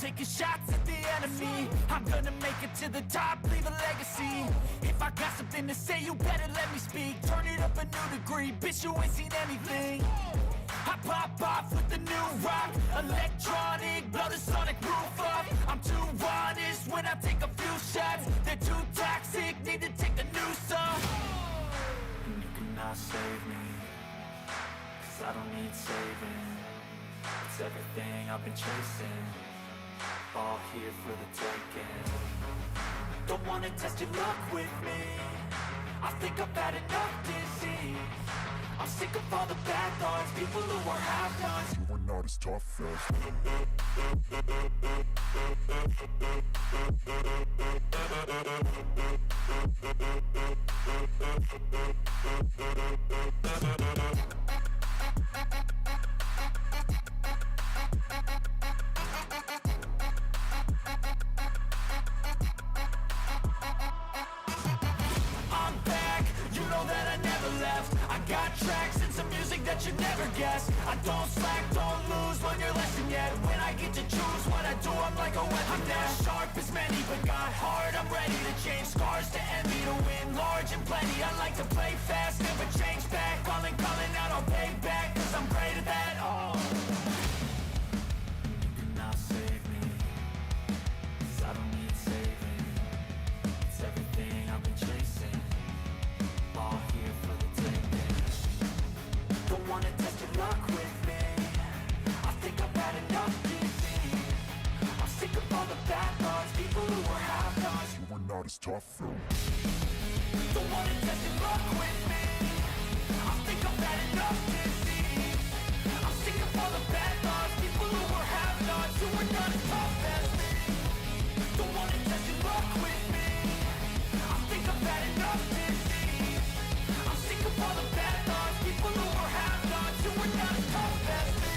taking shots at the enemy. I'm gonna make it to the top, leave a legacy. If I got something to say, you better let me speak. Turn it up a new degree, bitch, you ain't seen anything. I pop off with the new rock, electronic, blow the sonic roof up. I'm too honest when I take a few shots. They're too toxic, need to take the noose off. And you cannot save me, 'cause I don't need saving. It's everything I've been chasing, all here for the taking. Don't wanna test your luck with me, I think I've had enough disease. I'm sick of all the bad thoughts, people who are half-nots. You are not as tough as I'm back, you know that I never left. I got tracks and some music that you never guessed. I don't slack, don't lose, learn your lesson yet. When I get to choose what I do, I'm like a weapon. I'm not sharp as many, but got hard. I'm ready to change scars to envy, to win large and plenty. I like to play fast, never change back. Calling out, I'll pay back, 'cause I'm great at that. Oh, you cannot save me, 'cause I don't need saving. It's everything I've been chasing, all here for the taking. Don't wanna test your luck with me, I think I've had enough disease. I'm sick of all the bad thoughts, people who are half-nots. You were not as tough, Phil. Don't wanna test your luck with me, I think I've had enough disease. I'm sick of all the bad thoughts, people who are half-nots. You were not as tough as me. Don't wanna test your luck with me, I think I've had enough disease. I'm sick of all the bad thoughts, people who are half-nots. You were not as tough as me.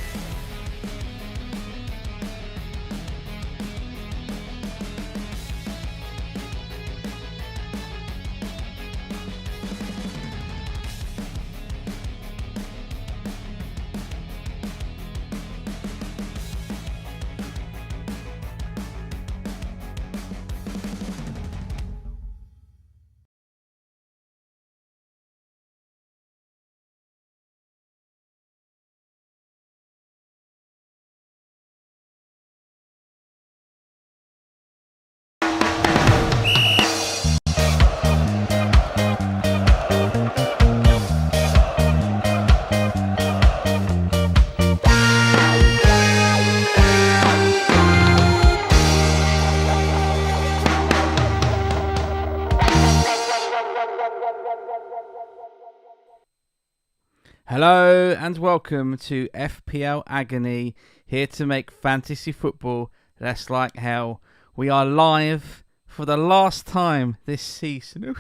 Hello and welcome to FPL Agony, here to make fantasy football less like hell. We are live for the last time this season.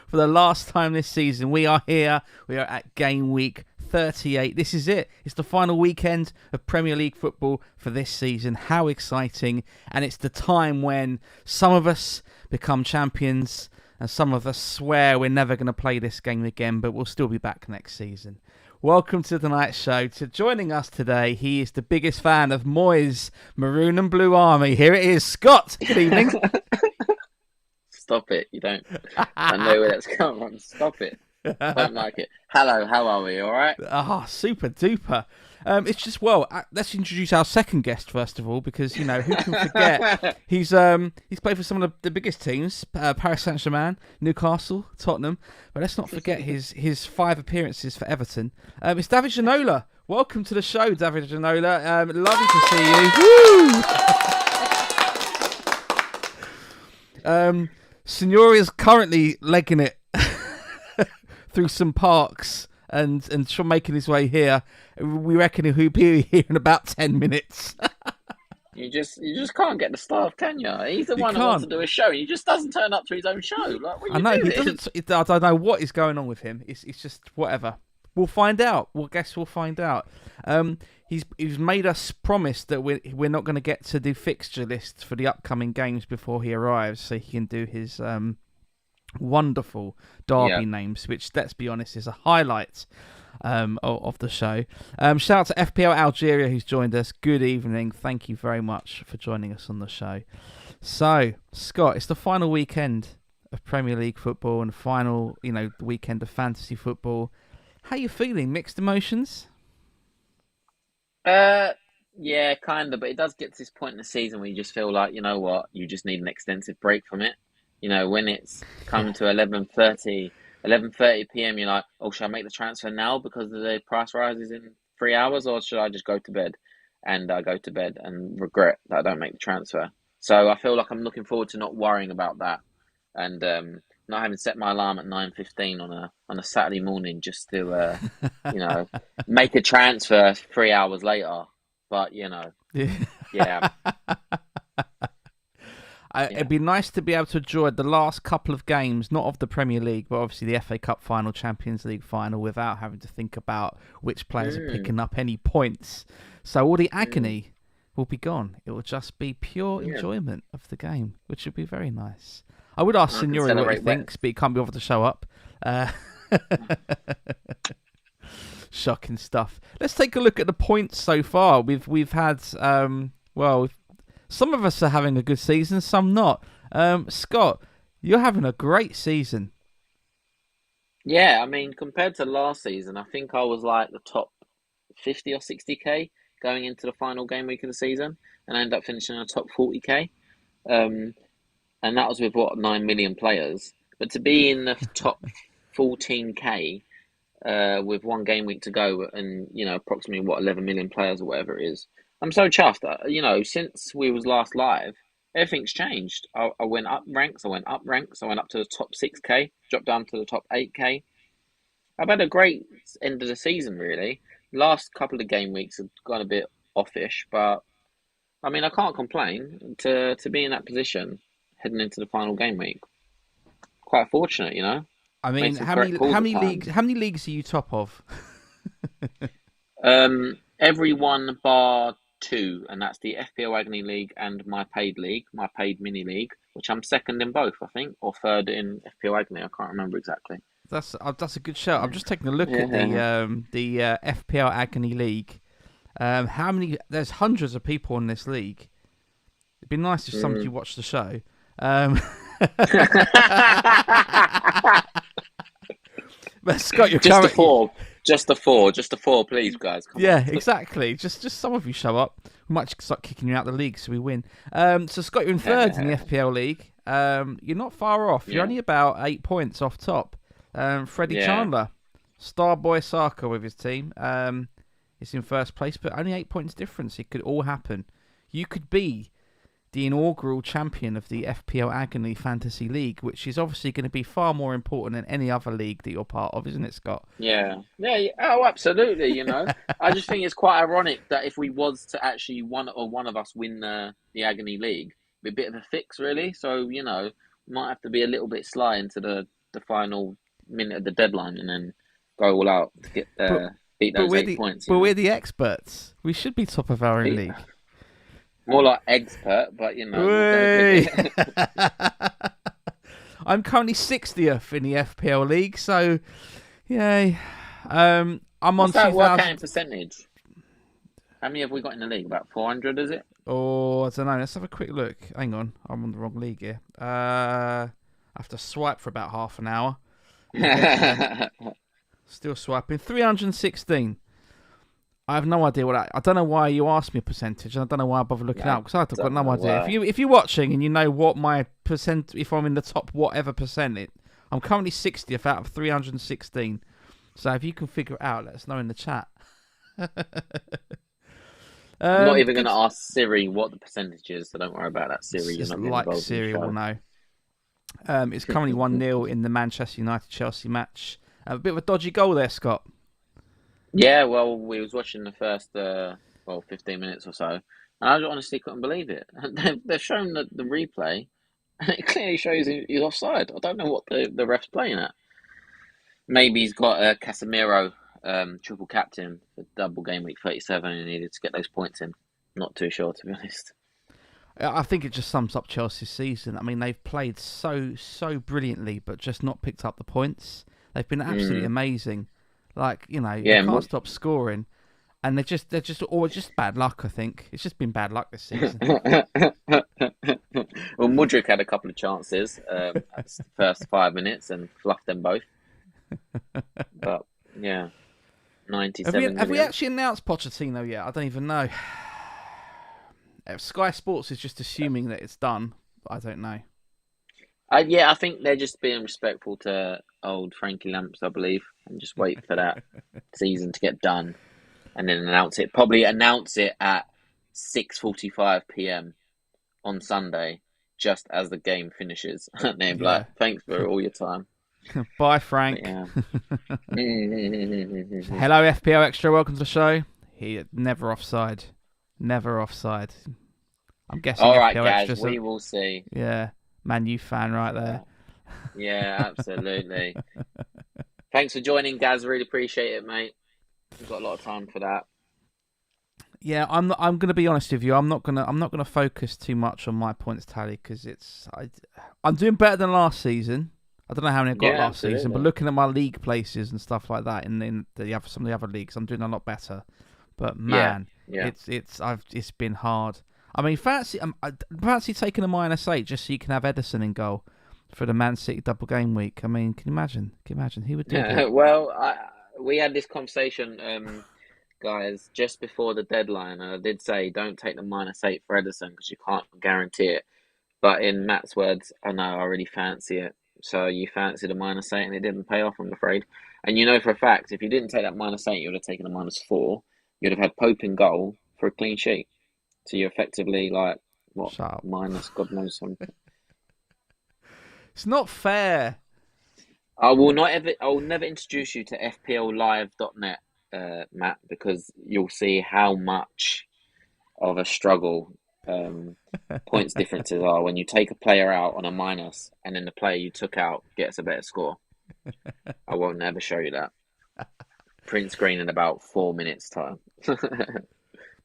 For the last time this season, we are here. We are at Gameweek 38. This is it. It's the final weekend of Premier League football for this season. How exciting. And it's the time when some of us become champions and some of us swear we're never going to play this game again, but we'll still be back next season. Welcome to tonight's show. Joining us today, he is the biggest fan of Moyes' Maroon and Blue Army. Here it is, Scott. Good evening. Stop it. You don't. I know where that's coming from. Stop it. I don't like it. Hello, how are we? All right? Super duper. It's just, well, let's introduce our second guest first of all, because, you know, who can forget? He's played for some of the biggest teams, Paris Saint-Germain, Newcastle, Tottenham, but let's not forget his 5 appearances for Everton. It's David Ginola. Welcome to the show, David Ginola. Lovely to see you. Signore is currently legging it through some parks and making his way here. We reckon he'll be here in about 10 minutes. You just can't get the staff, can you? He's the one who wants to do a show. He just doesn't turn up to his own show. Like, what are you doing? He doesn't. I don't know what is going on with him. It's just whatever. We'll find out. We'll find out. He's made us promise that we're not going to get to do fixture lists for the upcoming games before he arrives, so he can do his wonderful derby names, which, let's be honest, is a highlight. of the show. Shout out to FPL Algeria who's joined us. Good evening. Thank you very much for joining us on the show. So, Scott, it's the final weekend of Premier League football and the final, weekend of fantasy football. How you feeling? Mixed emotions? Yeah, kind of, but it does get to this point in the season where you just feel like, you know what, you just need an extensive break from it. When it's come to 11:30 p.m., you're like, oh, should I make the transfer now because the price rises in 3 hours, or should I just go to bed? And I go to bed and regret that I don't make the transfer. So I feel like I'm looking forward to not worrying about that and not having set my alarm at 9:15 on a Saturday morning just to make a transfer 3 hours later. But yeah. It'd be nice to be able to enjoy the last couple of games, not of the Premier League, but obviously the FA Cup final, Champions League final, without having to think about which players are picking up any points. So all the agony will be gone. It will just be pure enjoyment of the game, which would be very nice. I would ask Signore what he thinks, but he can't be bothered to show up. Shocking stuff. Let's take a look at the points so far. We've had some of us are having a good season, some not. Scott, you're having a great season. Yeah, I mean, compared to last season, I think I was like the top 50 or 60k going into the final game week of the season, and I ended up finishing in the top 40k. And that was with 9 million players. But to be in the top 14k with one game week to go, and approximately 11 million players or whatever it is, I'm so chuffed. Since we was last live, everything's changed. I went up ranks. I went up to the top 6k, dropped down to the top 8k. I've had a great end of the season, really. Last couple of game weeks have gone a bit offish, but I mean, I can't complain to be in that position heading into the final game week. Quite fortunate, I mean, how many leagues are you top of? Every one bar 2, and that's the FPL Agony League and my paid mini league, which I'm second in both, I think, or third in FPL Agony. I can't remember exactly. That's a good shout. I'm just taking a look at the FPL Agony League. How many? There's hundreds of people in this league. It'd be nice if some of you watched the show. But Scott, you're just the four, please, guys. Come on. Exactly. Just some of you show up. We might start kicking you out of the league so we win. So Scott, you're in third in the FPL league. You're not far off. You're only about 8 points off top. Freddie Chandler, Starboy Saka with his team, is in first place, but only 8 points difference. It could all happen. You could be the inaugural champion of the FPL Agony Fantasy League, which is obviously going to be far more important than any other league that you're part of, isn't it, Scott? Yeah. Oh, absolutely. I just think it's quite ironic that if we was to actually one of us win the Agony League, it'd be a bit of a fix, really. So might have to be a little bit sly into the final minute of the deadline and then go all out to get beat those 8 points. But we're the experts. We should be top of our own league. More like expert, but I'm currently 60th in the FPL league, so yay. I'm on 2,000. Work out in percentage? How many have we got in the league? About 400, is it? Oh, I don't know. Let's have a quick look. Hang on, I'm on the wrong league here. I have to swipe for about half an hour. Still swiping. 316. I have no idea I don't know why you asked me a percentage. I don't know why I bother looking out because I've got no idea. If you're watching and you know what my percent, if I'm in the top whatever percent, I'm currently 60th out of 316. So if you can figure it out, let us know in the chat. I'm not even going to ask Siri what the percentage is, so don't worry about that, Siri. Just like Siri will know. It's currently 1-0 in the Manchester United-Chelsea match. A bit of a dodgy goal there, Scott. Yeah, well, we was watching the first 15 minutes or so, and I honestly couldn't believe it. They've shown the replay, and it clearly shows he's offside. I don't know what the ref's playing at. Maybe he's got a Casemiro triple captain for double game week 37 and he needed to get those points in. Not too sure, to be honest. I think it just sums up Chelsea's season. I mean, they've played so brilliantly, but just not picked up the points. They've been absolutely amazing. Like, they Yeah, can't stop scoring, and they're just bad luck. I think it's just been bad luck this season. Well, Mudryk had a couple of chances at the first 5 minutes and fluffed them both. But yeah, 97 Have we million. actually announced Pochettino yet? I don't even know. Sky Sports is just assuming that it's done. But I don't know. Yeah, I think they're just being respectful to old Frankie Lamps, I believe, and just wait for that season to get done, and then announce it. Probably announce it at 6:45 p.m. on Sunday, just as the game finishes. And they're like, "Thanks for all your time." Bye, Frank. Yeah. Hello, FPL Extra. Welcome to the show. Never offside. Never offside. I'm guessing. All right, FPL guys, Extra, we will see. Yeah, Man U fan right there. Yeah, absolutely. Thanks for joining, Gaz. Really appreciate it, mate. We've got a lot of time for that. Yeah, I'm going to be honest with you. I'm not gonna focus too much on my points tally because I'm doing better than last season. I don't know how many I got last season, but looking at my league places and stuff like that, and then some of the other leagues, I'm doing a lot better. But man, it's been hard. I mean, fancy taking a -8 just so you can have Edison in goal for the Man City double game week. I mean, can you imagine? Who would do that? Well, we had this conversation, guys, just before the deadline, and I did say don't take the -8 for Edison because you can't guarantee it. But in Matt's words, I know I really fancy it. So you fancied a -8 and it didn't pay off, I'm afraid. And you know for a fact, if you didn't take that -8, you would have taken a -4. You'd have had Pope in goal for a clean sheet. So you're effectively like, what, minus God knows something. It's not fair. I will never introduce you to FPLLive.net, Matt, because you'll see how much of a struggle points differences are when you take a player out on a minus and then the player you took out gets a better score. I won't ever show you that. Print screen in about 4 minutes time.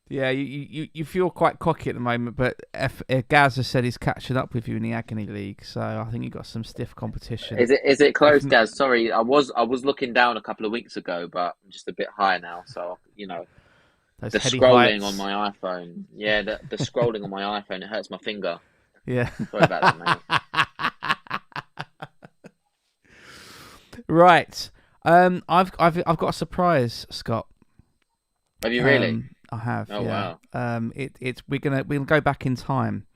Yeah, you feel quite cocky at the moment, but Gaz has said he's catching up with you in the Agony League, so I think you've got some stiff competition. Is it close, Gaz? Sorry, I was looking down a couple of weeks ago, but I'm just a bit higher now, so Those the heady scrolling heights. on my iPhone. Yeah, the scrolling on my iPhone, it hurts my finger. Yeah. Sorry about that, mate. Right. I've got a surprise, Scott. Have you really? I have. Oh, yeah. wow. We'll go back in time.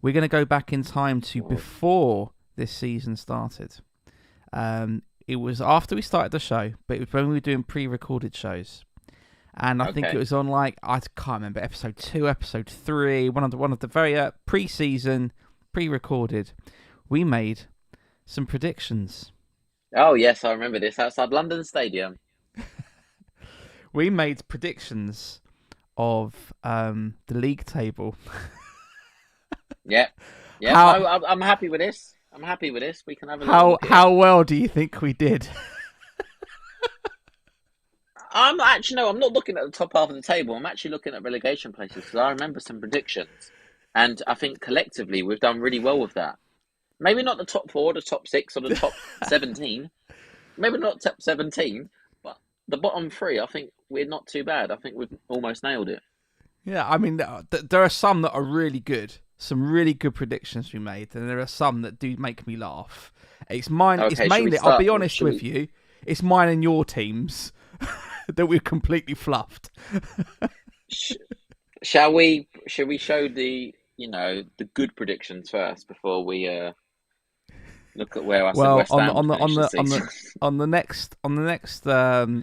We're gonna go back in time to before this season started. It was after we started the show, but it was when we were doing pre-recorded shows. And I think it was on I can't remember, episode 2, episode 3, one of the very pre-season, pre-recorded. We made some predictions. Oh yes, I remember this outside London Stadium. We made predictions of the league table. Yeah. I'm happy with this. We can have a look. How well do you think we did? I'm not looking at the top half of the table. I'm actually looking at relegation places because I remember some predictions, and I think collectively we've done really well with that. Maybe not the top 4, the top 6, or the top 17. Maybe not top 17, but the bottom 3. I think we're not too bad. I think we've almost nailed it. Yeah, I mean, there are some that are really good. Some really good predictions we made, and there are some that do make me laugh. It's mine. Okay, it's mainly. I'll be honest with you. It's mine and your teams that we've completely fluffed. Shall we show the good predictions first before we look at where I said West Ham on the next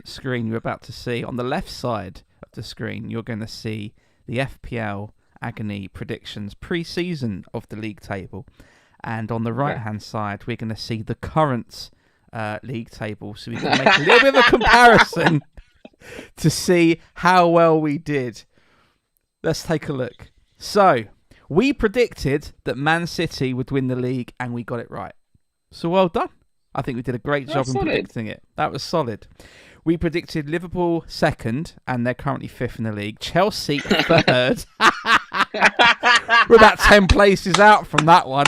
screen you're about to see, on the left side of the screen, you're going to see the FPL Agony predictions pre-season of the league table, and on the right hand side we're going to see the current league table, so we can make a little bit of a comparison to see how well we did. Let's take a look. So we predicted that Man City would win the league, and we got it right. So well done. I think we did a great job in predicting it. That was solid. We predicted Liverpool 2nd, and they're currently 5th in the league. Chelsea 3rd. We're about 10 places out from that one.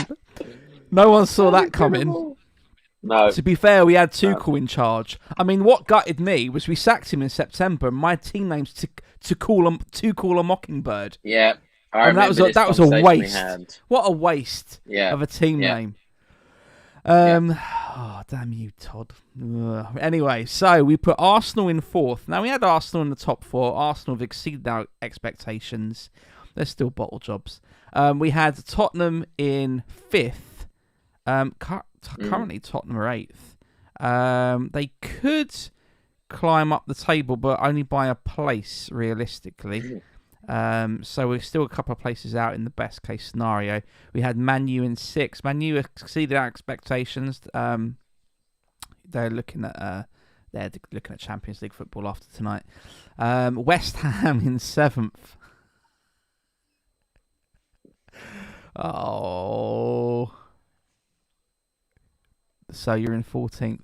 No one saw that coming. No. To be fair, we had Tuchel in charge. I mean, what gutted me was we sacked him in September, and my team name's to call a Mockingbird. Yeah. And that was a waste. What a waste of a team name. Oh, damn you, Todd. Ugh. Anyway, so we put Arsenal in 4th. Now, we had Arsenal in the top 4. Arsenal have exceeded our expectations. They're still bottle jobs. We had Tottenham in 5th. Currently, Tottenham are 8th. They could climb up the table, but only by a place, realistically. So we're still a couple of places out in the best case scenario. We had Man U in 6th. Man U exceeded our expectations. They're looking at Champions League football after tonight. West Ham in 7th. Oh. So you're in 14th.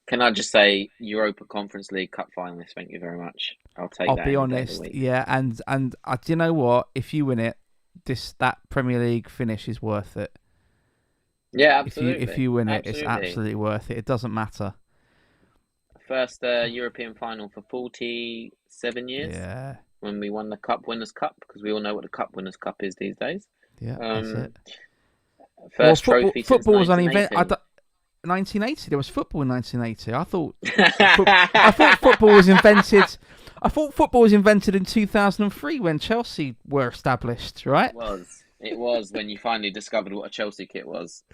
Can I just say, Europa Conference League Cup finalist? Thank you very much. I'll be honest, yeah, and do you know what? If you win it, that Premier League finish is worth it. Yeah, absolutely. If you win it, it's absolutely worth it. It doesn't matter. First European final for 47 years. Yeah. When we won the Cup Winners' Cup, because we all know what the Cup Winners' Cup is these days. Yeah, that's it. First trophy since football was only invented. 1980. There was football in 1980. I thought football was invented. I thought football was invented in 2003 when Chelsea were established. Right? It was when you finally discovered what a Chelsea kit was.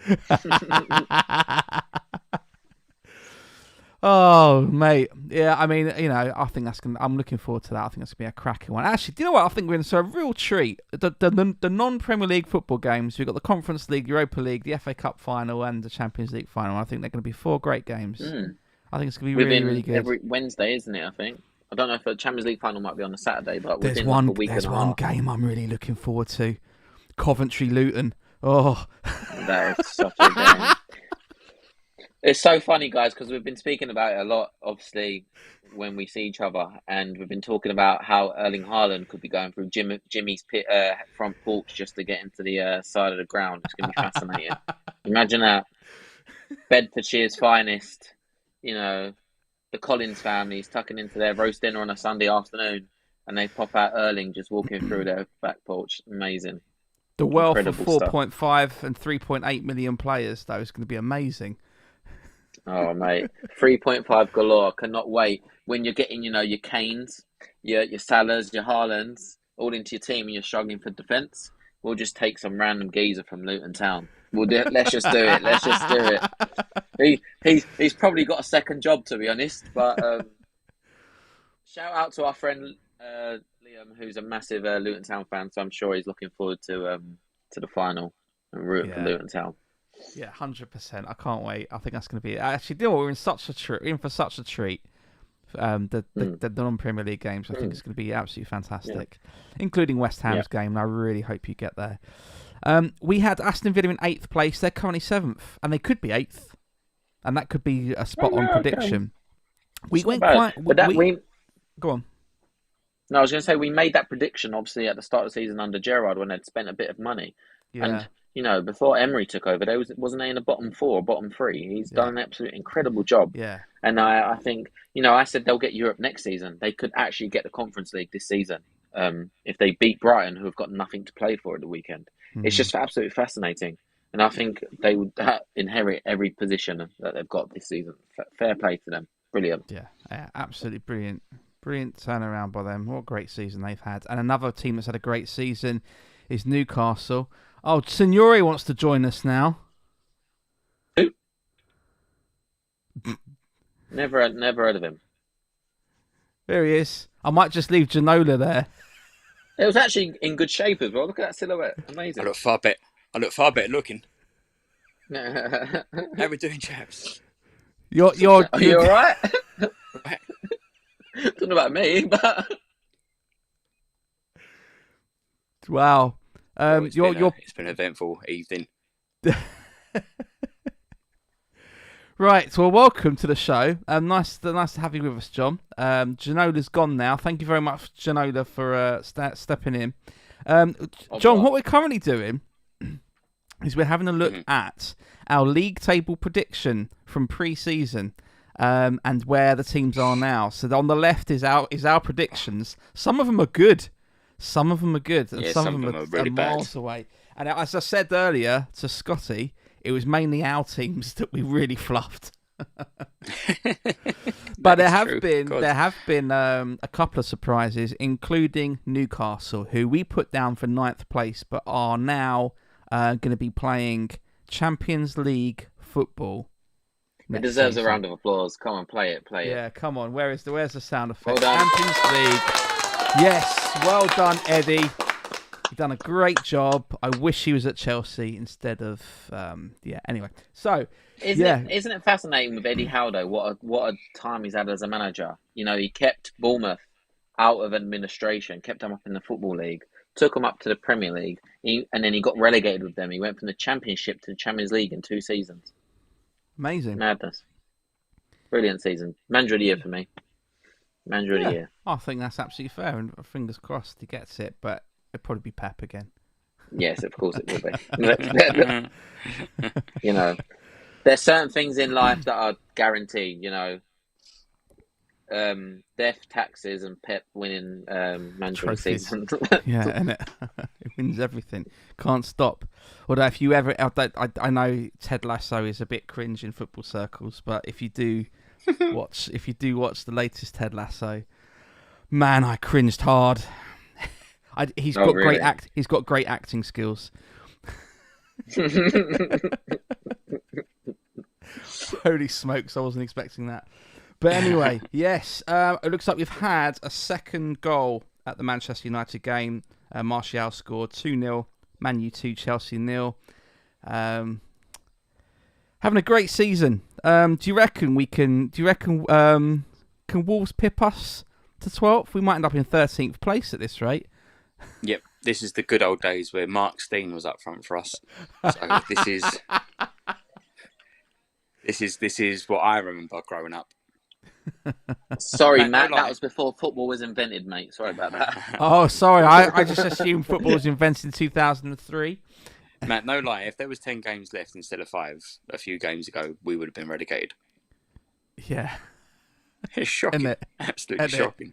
Oh, mate. Yeah, I mean, I think I'm looking forward to that. I think that's going to be a cracking one. Actually, do you know what? I think we're in for a real treat. The non-Premier League football games, we've got the Conference League, Europa League, the FA Cup final, and the Champions League final. I think they're going to be 4 great games. I think it's going to be really, really good. Every Wednesday, isn't it, I think? I don't know if the Champions League final might be on a Saturday, but there's one game I'm really looking forward to. Coventry-Luton. Oh. That is such a game. It's so funny, guys, because we've been speaking about it a lot, obviously, when we see each other. And we've been talking about how Erling Haaland could be going through Jimmy's front porch just to get into the side of the ground. It's going to be fascinating. Imagine that. Bedfordshire's finest, the Collins families tucking into their roast dinner on a Sunday afternoon. And they pop out Erling just walking through their back porch. Amazing. The wealth of 4.5 and 3.8 million players, though, is going to be amazing. Oh, mate. 3.5 galore. Cannot wait. When you're getting, your Kanes, your Salahs, your Haalands, all into your team and you're struggling for defence, we'll just take some random geezer from Luton Town. Let's just do it. Let's just do it. He's probably got a second job, to be honest. But shout out to our friend Liam, who's a massive Luton Town fan. So I'm sure he's looking forward to the final and rooting for Luton Town. Yeah, 100%. I can't wait. I think that's going to be it. Actually, you know what? We're in for such a treat. The non-Premier League games. I think it's going to be absolutely fantastic, including West Ham's game. And I really hope you get there. We had Aston Villa in 8th place. They're currently 7th, and they could be 8th, and that could be a spot-on prediction. We went quite. Go on. No, I was going to say we made that prediction obviously at the start of the season under Gerrard when they'd spent a bit of money, and. Before Emery took over, wasn't they in the bottom 4 or bottom 3? He's done an absolutely incredible job. Yeah. And I think, I said they'll get Europe next season. They could actually get the Conference League this season if they beat Brighton, who have got nothing to play for at the weekend. Mm-hmm. It's just absolutely fascinating. And I think they would inherit every position that they've got this season. Fair play to them. Brilliant. Yeah, absolutely brilliant. Brilliant turnaround by them. What a great season they've had. And another team that's had a great season is Newcastle. Oh, Signore wants to join us now. Who? Never heard of him. There he is. I might just leave Ginola there. It was actually in good shape as well. Look at that silhouette. Amazing. I look far better looking. How are we doing, chaps? Are you all right? Right. Don't know about me, but... Wow. It's been an eventful evening. Right, well, welcome to the show. Nice to have you with us, John. Ginola's gone now. Thank you very much, Ginola, for stepping in. John, what we're currently doing is we're having a look at our league table prediction from pre-season, and where the teams are now. So on the left is our predictions. Some of them are good. Some of them are good, and some of them are really miles away. And as I said earlier to Scotty, it was mainly our teams that we really fluffed. But there have been a couple of surprises, including Newcastle, who we put down for 9th place, but are now going to be playing Champions League football. It deserves a round of applause. Come on, play it. Yeah, come on. Where's the sound effect? Well done. Champions League. Yes, well done, Eddie. You've done a great job. I wish he was at Chelsea instead of Anyway, so isn't it fascinating with Eddie Howe though? What a time he's had as a manager. You know, he kept Bournemouth out of administration, kept them up in the Football League, took them up to the Premier League, and then he got relegated with them. He went from the Championship to the Champions League in 2 seasons. Amazing. Madness. Brilliant season. Manager of the year for me. Manager of the year. I think that's absolutely fair, and fingers crossed he gets it, but it'll probably be Pep again. Yes, of course it will be. You know, there's certain things in life that are guaranteed, you know. Death, taxes, and Pep winning manager of the season. Yeah, and it wins everything. Can't stop. Although if you ever, I know Ted Lasso is a bit cringe in football circles, but if you do watch the latest Ted Lasso, man, I cringed hard. He's got great acting skills. Holy smokes, I wasn't expecting that. But anyway, yes, it looks like we've had a second goal at the Manchester United game. Martial scored 2-0, Man U 2, Chelsea 0. Having a great season. Do you reckon can Wolves pip us to 12th? We might end up in 13th place at this rate. Yep, this is the good old days where Mark Steen was up front for us. So this is what I remember growing up. Sorry, Matt, that was before football was invented, mate. Sorry about that. Oh, sorry, I just assumed football was invented in 2003. Matt, no lie, if there was 10 games left instead of 5 a few games ago, we would have been relegated. Yeah. It's shocking. Isn't it? Absolutely shocking.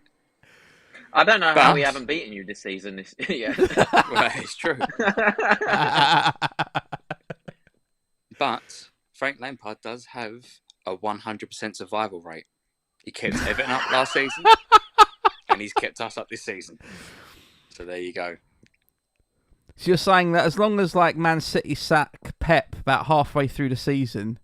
I don't know how we haven't beaten you this season. Yeah. Well, it's true. But Frank Lampard does have a 100% survival rate. He kept Everton up last season, and he's kept us up this season. So there you go. So you're saying that as long as Man City sack Pep about halfway through the season,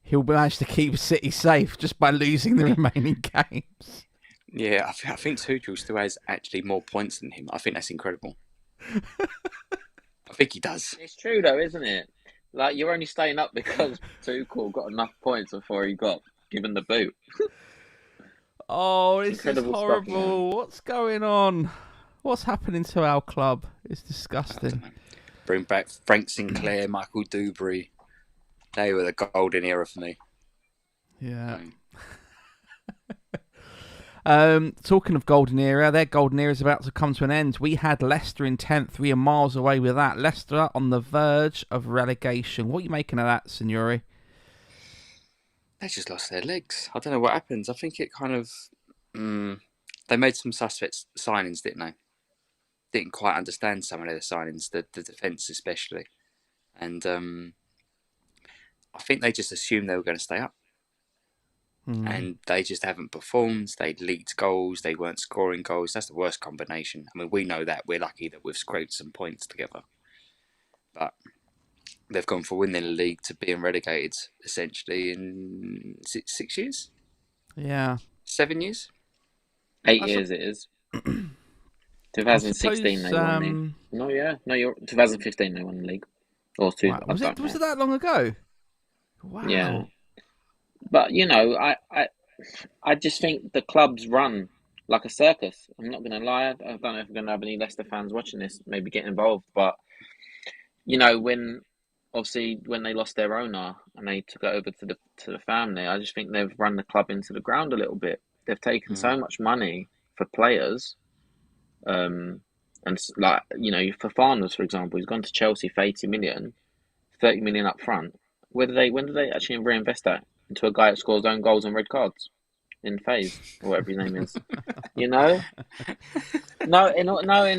he'll manage to keep City safe just by losing the remaining games? Yeah, I think Tuchel still has actually more points than him. I think that's incredible. I think he does. It's true though, isn't it? Like, you're only staying up because Tuchel got enough points before he got given the boot. Oh, this is horrible. Stuff, what's going on? What's happening to our club? It's disgusting. Bring back Frank Sinclair, Michael Dewberry. They were the golden era for me. Yeah. Talking of golden era, their golden era is about to come to an end. We had Leicester in 10th. We are miles away with that. Leicester on the verge of relegation. What are you making of that, Signore? They just lost their legs. I don't know what happens. I think it kind of... they made some suspect signings, didn't they? Didn't quite understand some of their signings, the defence especially. And I think they just assumed they were going to stay up. And they just haven't performed. They leaked goals. They weren't scoring goals. That's the worst combination. I mean, we know that. We're lucky that we've scraped some points together. But they've gone from winning the league to being relegated, essentially, in 6 years? Yeah. 7 years? 8 years it is. 2016 they won the... No, 2015 they won the league. Or two. Right. Was it that long ago? Wow. Yeah. But, you know, I just think the club's run like a circus. I'm not going to lie. I don't know if we're going to have any Leicester fans watching this, maybe get involved. But, you know, when they lost their owner and they took it over to the family, I just think they've run the club into the ground a little bit. They've taken so much money for players. And, like, you know, for Farners, for example, he's gone to Chelsea for 80 million. 30 million up front. When do they actually reinvest that into a guy that scores own goals and red cards in phase or whatever his name is? You know, no. In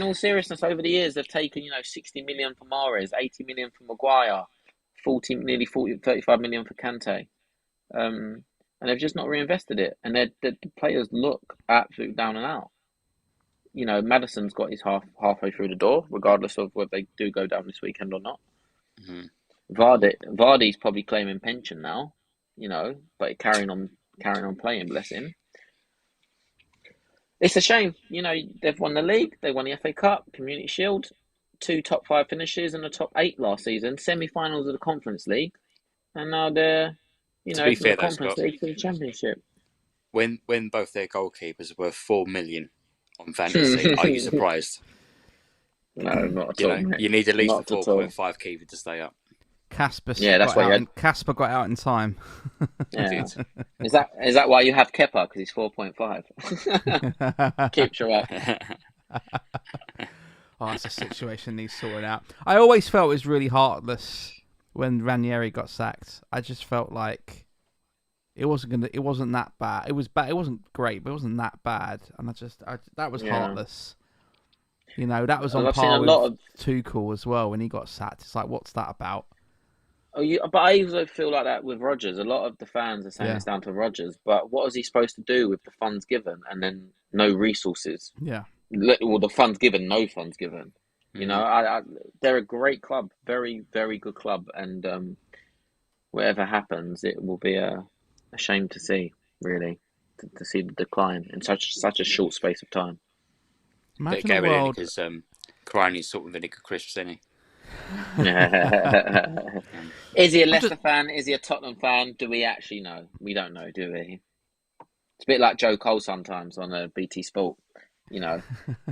all seriousness, over the years they've taken 60 million for Mahrez, 80 million for Maguire, nearly 35 million for Kante, and they've just not reinvested it. And the players look absolutely down and out. Maddison's got his halfway through the door, regardless of whether they do go down this weekend or not. Mhm. Vardy's probably claiming pension now, but carrying on playing, bless him. It's a shame, they've won the league, they won the FA Cup, Community Shield, 2 top 5 finishes and a top 8 last season, semi-finals of the Conference League, and now they're, To be from the fair, though, Conference Scott, League to the Championship. when both their goalkeepers were 4 million on fantasy, are you surprised? No, not at all, mate. You need at least Not a at all. 4.5 keeper to stay up. Casper that's why Casper got out in time. Yeah. Is that why you have Kepa? Because he's 4.5. Keeps you up. Oh, it's a situation needs sorting out. I always felt it was really heartless when Ranieri got sacked. I just felt like it wasn't that bad. It was bad. It wasn't great, but it wasn't that bad. And that was heartless. That was on par with Tuchel as well when he got sacked. It's like, what's that about? But I also feel like that with Rodgers. A lot of the fans are saying it's down to Rodgers. But what is he supposed to do with the funds given and then no resources? Yeah. Well, the funds given, no funds given. They're a great club, very, very good club, and whatever happens, it will be a shame to see, really, to see the decline in such a short space of time. Imagine a world. Because crying is salt and vinegar crisps, isn't he? Is he a Leicester fan? Is he a Tottenham fan? Do we actually know? We don't know, do we? It's a bit like Joe Cole sometimes on a BT Sport.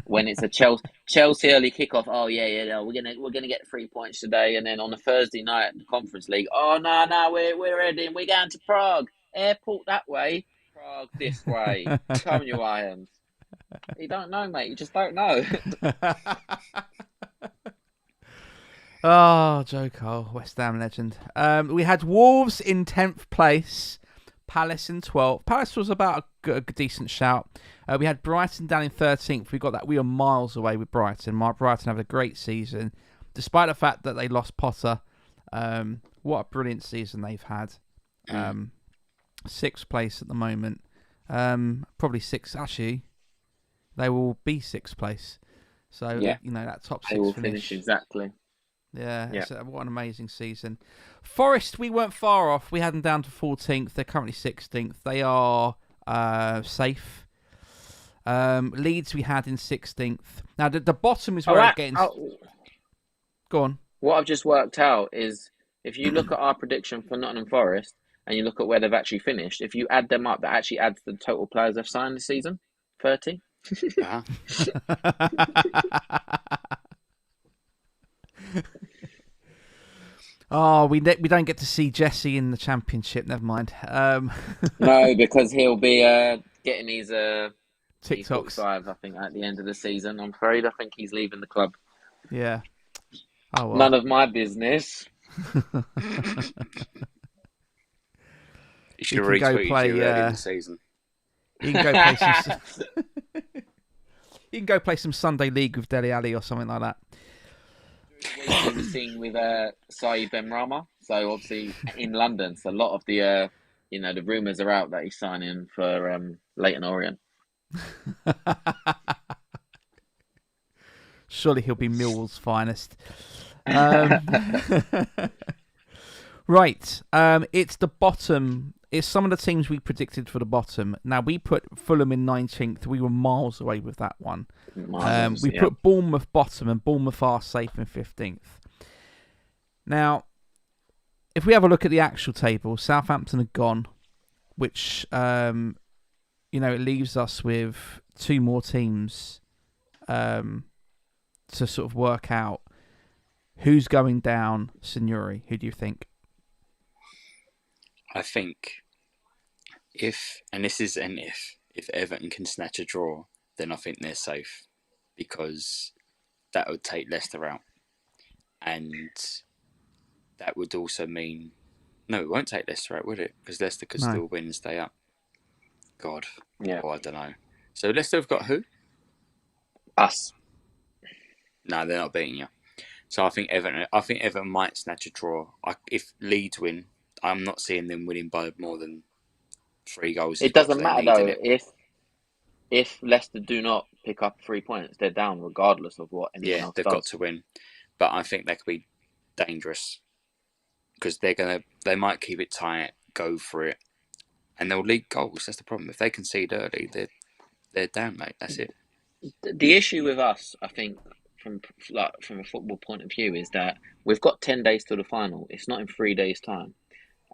When it's a Chelsea early kickoff. Oh yeah, we're gonna get 3 points today, and then on a Thursday night at the Conference League. Oh no, we're heading. We're going to Prague Airport that way. Prague this way. Come you irons. You don't know, mate. You just don't know. Oh, Joe Cole, West Ham legend. We had Wolves in 10th place, Palace in 12th. Palace was about a decent shout. We had Brighton down in 13th. We were miles away with Brighton. Brighton have a great season, despite the fact that they lost Potter. What a brilliant season they've had. 6th place at the moment. Probably 6th, actually. They will be 6th place. So, that top 6 they will finish exactly. Yeah. What an amazing season. Forest, we weren't far off. We had them down to 14th. They're currently 16th. They are safe. Leeds we had in 16th. Now, the bottom is where I'm getting... Go on. What I've just worked out is if you look at our prediction for Nottingham Forest and you look at where they've actually finished, if you add them up, that actually adds the total players they've signed this season. 30. Oh, we don't get to see Jesse in the Championship. Never mind. No, because he'll be getting his TikToks. I think at the end of the season. I'm afraid. I think he's leaving the club. Yeah. Oh well. None of my business. You should have retweeted you early in the season. You can go play some. You can go play some Sunday League with Dele Alli or something like that. We're seeing with Saeed Benrahma. So obviously in London, so a lot of the the rumours are out that he's signing for Leyton Orient. Surely he'll be Millwall's finest. Right. It's the bottom. It's some of the teams we predicted for the bottom. Now, we put Fulham in 19th. We were miles away with that one. We put Bournemouth bottom, and Bournemouth are safe in 15th. Now, if we have a look at the actual table, Southampton are gone, which, it leaves us with 2 more teams to sort of work out who's going down. Signore, who do you think? I think if Everton can snatch a draw, then I think they're safe, because that would take Leicester out, and that would also mean no, it won't take Leicester out, would it? Because Leicester could still win and stay up. God, Yeah. I don't know. So Leicester have got who? Us. No, they're not beating you. So I think Everton might snatch a draw. If Leeds win, I'm not seeing them winning by more than 3 goals. It doesn't matter though if Leicester do not pick up 3 points, they're down regardless of what anyone else they've does. got to win. But I think they could be dangerous because they might keep it tight, go for it, and they'll leak goals. That's the problem. If they concede early, they're down, mate. That's it. The issue with us, I think, from a football point of view, is that we've got 10 days till the final. It's not in 3 days' time,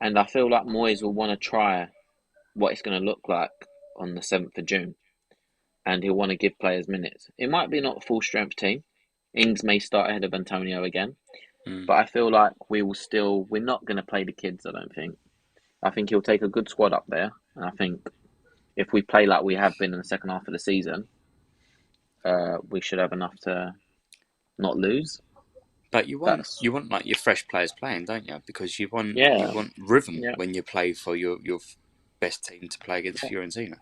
and I feel like Moyes will want to try what it's going to look like on the 7th of June, and he'll want to give players minutes. It might be not a full strength team. Ings may start ahead of Antonio again, but I feel like we're not going to play the kids. I don't think. I think he'll take a good squad up there, and I think if we play like we have been in the second half of the season, we should have enough to not lose. But you want like your fresh players playing, don't you? Because you want rhythm when you play for your best team to play against Fiorentina.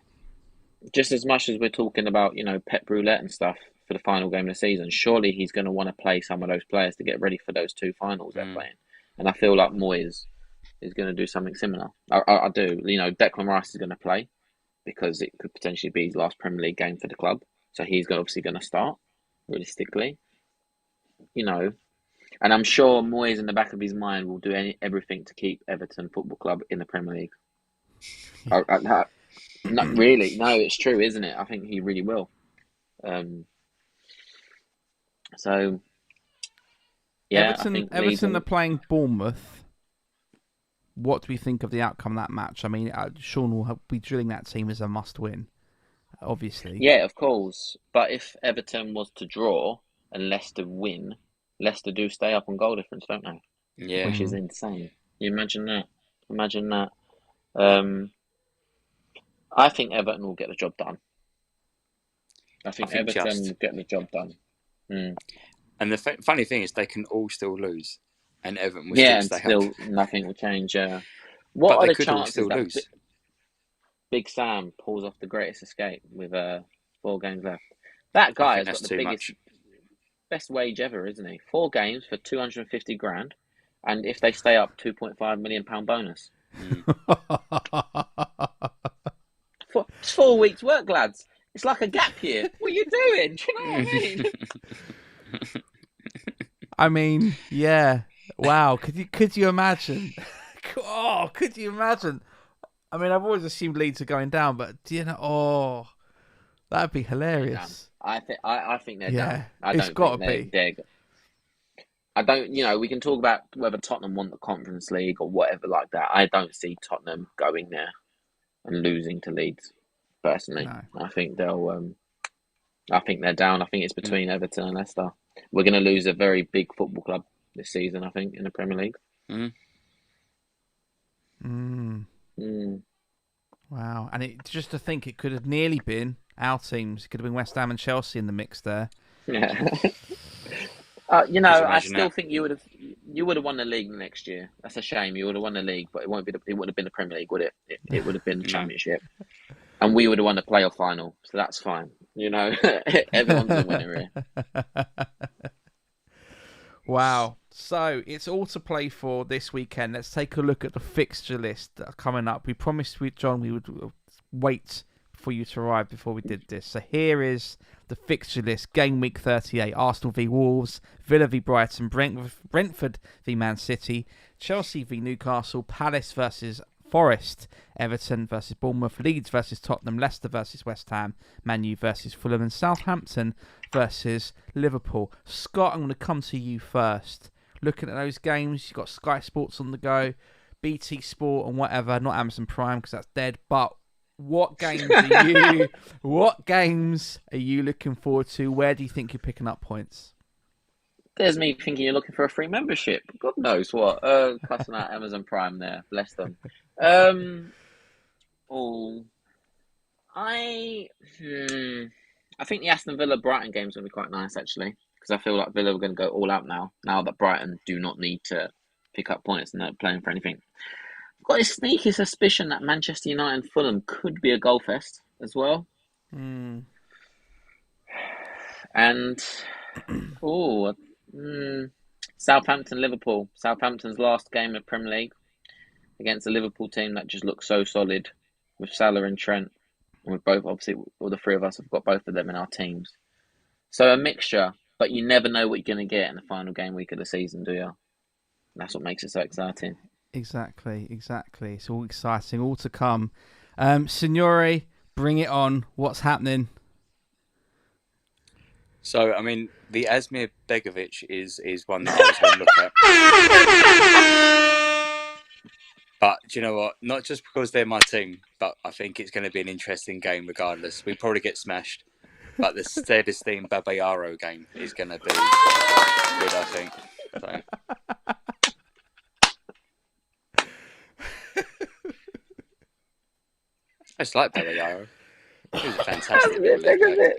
Just as much as we're talking about, Pep Roulette and stuff for the final game of the season, surely he's going to want to play some of those players to get ready for those 2 finals they're playing. And I feel like Moyes is going to do something similar. I do. Declan Rice is going to play because it could potentially be his last Premier League game for the club. So he's obviously going to start, realistically. And I'm sure Moyes in the back of his mind will do everything to keep Everton Football Club in the Premier League. Not really. No, it's true, isn't it? I think he really will. Everton are playing Bournemouth. What do we think of the outcome of that match? I mean, Sean will be drilling that team as a must-win, obviously. Yeah, of course. But if Everton was to draw and Leicester win, Leicester do stay up on goal difference, don't they? Yeah. Which is insane. You imagine that. I think Everton will get the job done. I think Everton will get the job done. And the funny thing is, they can all still lose, and Everton will still stay up. Nothing will change. What are the chances that Big Sam pulls off the greatest escape with 4 games left? That guy has got the best wage ever, isn't he? 4 games for 250 grand, and if they stay up, £2.5 million bonus. It's 4 weeks' work, lads. It's like a gap year. What are you doing? Do you know what I mean? I mean, yeah. Wow. Could you imagine? Oh, could you imagine? I mean, I've always assumed Leeds are going down, but do you know? Oh, that'd be hilarious. I think they're down. It's got to be. I don't. We can talk about whether Tottenham won the Conference League or whatever like that. I don't see Tottenham going there and losing to Leeds. Personally, no. I think they'll. I think they're down. I think it's between Everton and Leicester. We're going to lose a very big football club this season, I think, in the Premier League. Wow. And just to think, it could have nearly been our teams. It could have been West Ham and Chelsea in the mix there. Yeah. I still think you would have won the league next year. That's a shame. You would have won the league, but it wouldn't have been the Premier League, would it? It would have been the Championship. And we would have won the playoff final, so that's fine. Everyone's a winner here. Wow. So, it's all to play for this weekend. Let's take a look at the fixture list that are coming up. We promised John we would wait for you to arrive before we did this. So, here is the fixture list. Gameweek 38. Arsenal v Wolves, Villa v Brighton, Brentford v Man City, Chelsea v Newcastle, Palace versus Forest, Everton versus Bournemouth, Leeds versus Tottenham, Leicester versus West Ham, Man U versus Fulham, and Southampton versus Liverpool. Scott, I'm going to come to you first. Looking at those games, you've got Sky Sports on the go, BT Sport and whatever, not Amazon Prime because that's dead, but what games are you looking forward to? Where do you think you're picking up points? There's me thinking you're looking for a free membership. God knows what. Cussing out Amazon Prime there. Bless them. I think the Aston Villa Brighton game's going to be quite nice, actually, because I feel like Villa are going to go all out now that Brighton do not need to pick up points and not playing for anything. I've got a sneaky suspicion that Manchester United and Fulham could be a goal fest as well. Mm. And Southampton, Liverpool. Southampton's last game of Premier League against a Liverpool team that just looks so solid with Salah and Trent. And we've both, obviously, all the three of us have got both of them in our teams. So a mixture, but you never know what you're going to get in the final game week of the season, do you? And that's what makes it so exciting. Exactly. It's all exciting, all to come. Signore, bring it on. What's happening? So, I mean, the Asmir Begovic is one that I was going to look at. But do you know what? Not just because they're my team, but I think it's going to be an interesting game regardless. We probably get smashed. But the Stead-Esteem Babayaro game is going to be good, I think. So. I just like Babayaro. He was a fantastic player.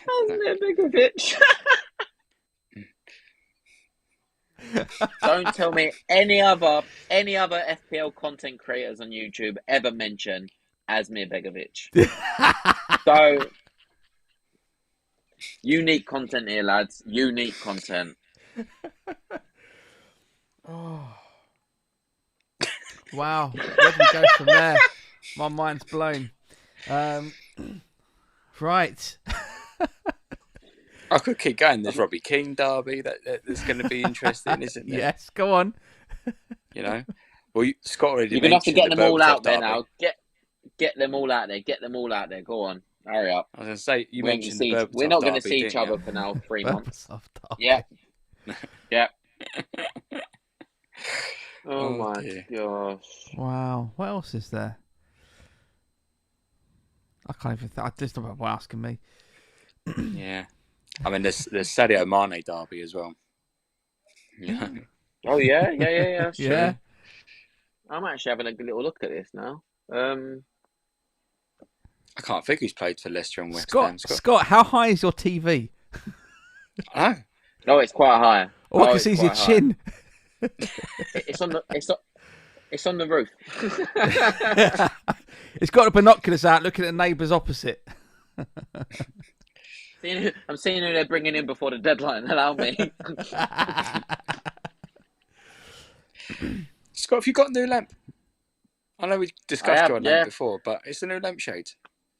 Asmir Begovic. Don't tell me any other FPL content creators on YouTube ever mention Asmir Begovic. So unique content here, lads. Unique content. Oh. Wow. Where do we go from there? My mind's blown. Right. I could keep going. There's Robbie Keane derby that's going to be interesting, isn't there? Yes, go on. You know, well, Scott already. You're gonna have to get them all out there derby. now. Get them all out there. Get them all out there. Go on, hurry up. I was going to say you mentioned the Berbatov we're not going to derby, see each didn't other you? for now 3 months. Yeah. Yeah. Oh Oh, my dear. gosh. Wow. What else is there? I can't even think. I just don't know why asking me. Yeah. I mean, there's Sadio Mane derby as well. Yeah. Oh yeah. That's true. Yeah. I'm actually having a little look at this now. I can't think who's played for Leicester and West Ham. Scott, how high is your TV? Oh, Oh, it's quite high. All I can it's see is your quite high. chin. It's on the roof. It's got the binoculars out, looking at the neighbours opposite. I'm seeing who they're bringing in before the deadline. Allow me. Scott, have you got a new lamp? I know we discussed your yeah. lamp before, but it's a new lampshade.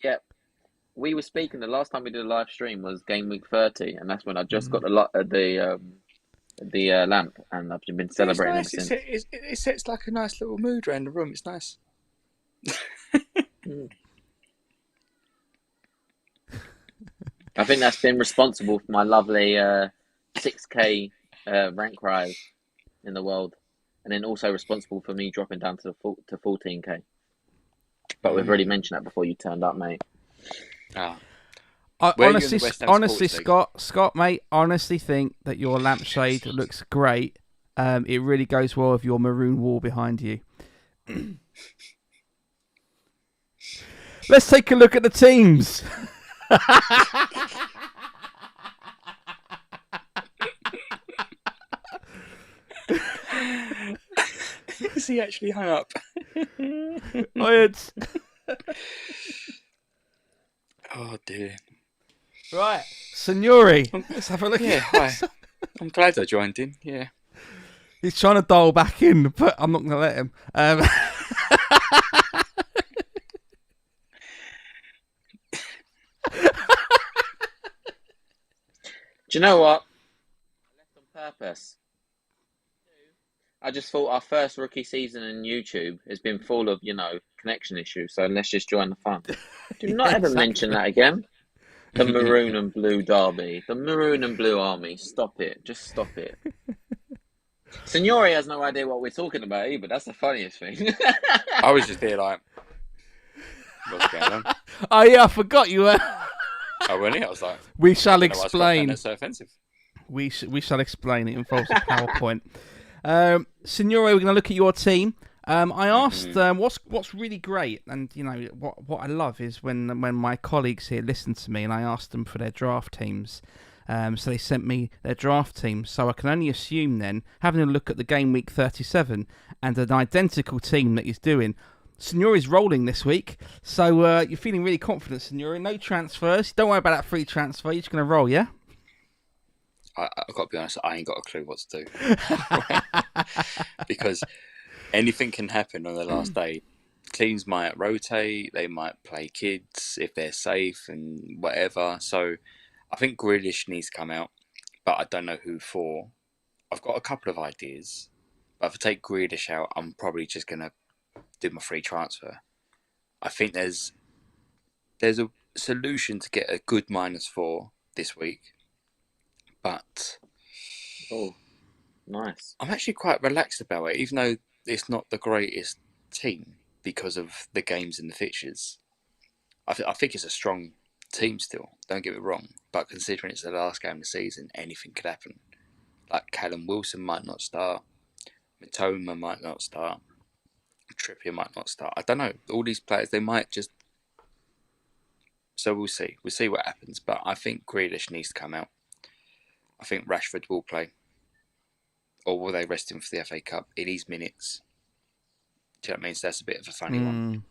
Yeah. We were speaking, the last time we did a live stream was Gameweek 30, and that's when I just got the lamp, and I've been celebrating It's nice. ever since. It sets like a nice little mood around the room. It's nice. I think that's been responsible for my lovely 6K rank rise in the world, and then also responsible for me dropping down to 14K. But we've already mentioned that before you turned up, mate. Ah. Honestly, Scott, mate, honestly think that your lampshade looks great. It really goes well with your maroon wall behind you. Let's take a look at the teams. Is he actually hung up? Oh dear. Right, Signore, let's have a look. Yeah, hi. I'm glad I joined in. Yeah. He's trying to dial back in, but I'm not going to let him. Do you know what? I left on purpose. I just thought our first rookie season in YouTube has been full of, connection issues, so let's just join the fun. Do not ever mention that again. The maroon and blue derby. The maroon and blue army. Stop it. Just stop it. Signore has no idea what we're talking about either. That's the funniest thing. I was just here like, what's going on? Oh, yeah, I forgot you were. Oh, really? I was like, We shall I don't know why Scott found explain. that so offensive. We shall explain. It involves a PowerPoint. Signore, we're going to look at your team. I asked what's really great, and what I love is when my colleagues here listen to me and I ask them for their draft teams. So they sent me their draft team. So I can only assume then, having a look at the game week 37 and an identical team that he's doing, Signore's rolling this week. So you're feeling really confident, Signore. No transfers. Don't worry about that free transfer. You're just going to roll, yeah? I've got to be honest, I ain't got a clue what to do. Because anything can happen on the last day. Teams might rotate, they might play kids if they're safe and whatever. So I think Grealish needs to come out, but I don't know who for. I've got a couple of ideas, but if I take Grealish out, I'm probably just going to do my free transfer. I think there's a solution to get a good -4 this week, but nice. I'm actually quite relaxed about it, even though it's not the greatest team because of the games and the fixtures. I think it's a strong team still, don't get me wrong, but considering it's the last game of the season, anything could happen. Like Callum Wilson might not start, Matoma might not start, Trippier might not start. I don't know. All these players, they might just... So we'll see. We'll see what happens, but I think Grealish needs to come out. I think Rashford will play. Or will they rest him for the FA Cup? It is minutes. Do you know what I mean? So that's a bit of a funny one.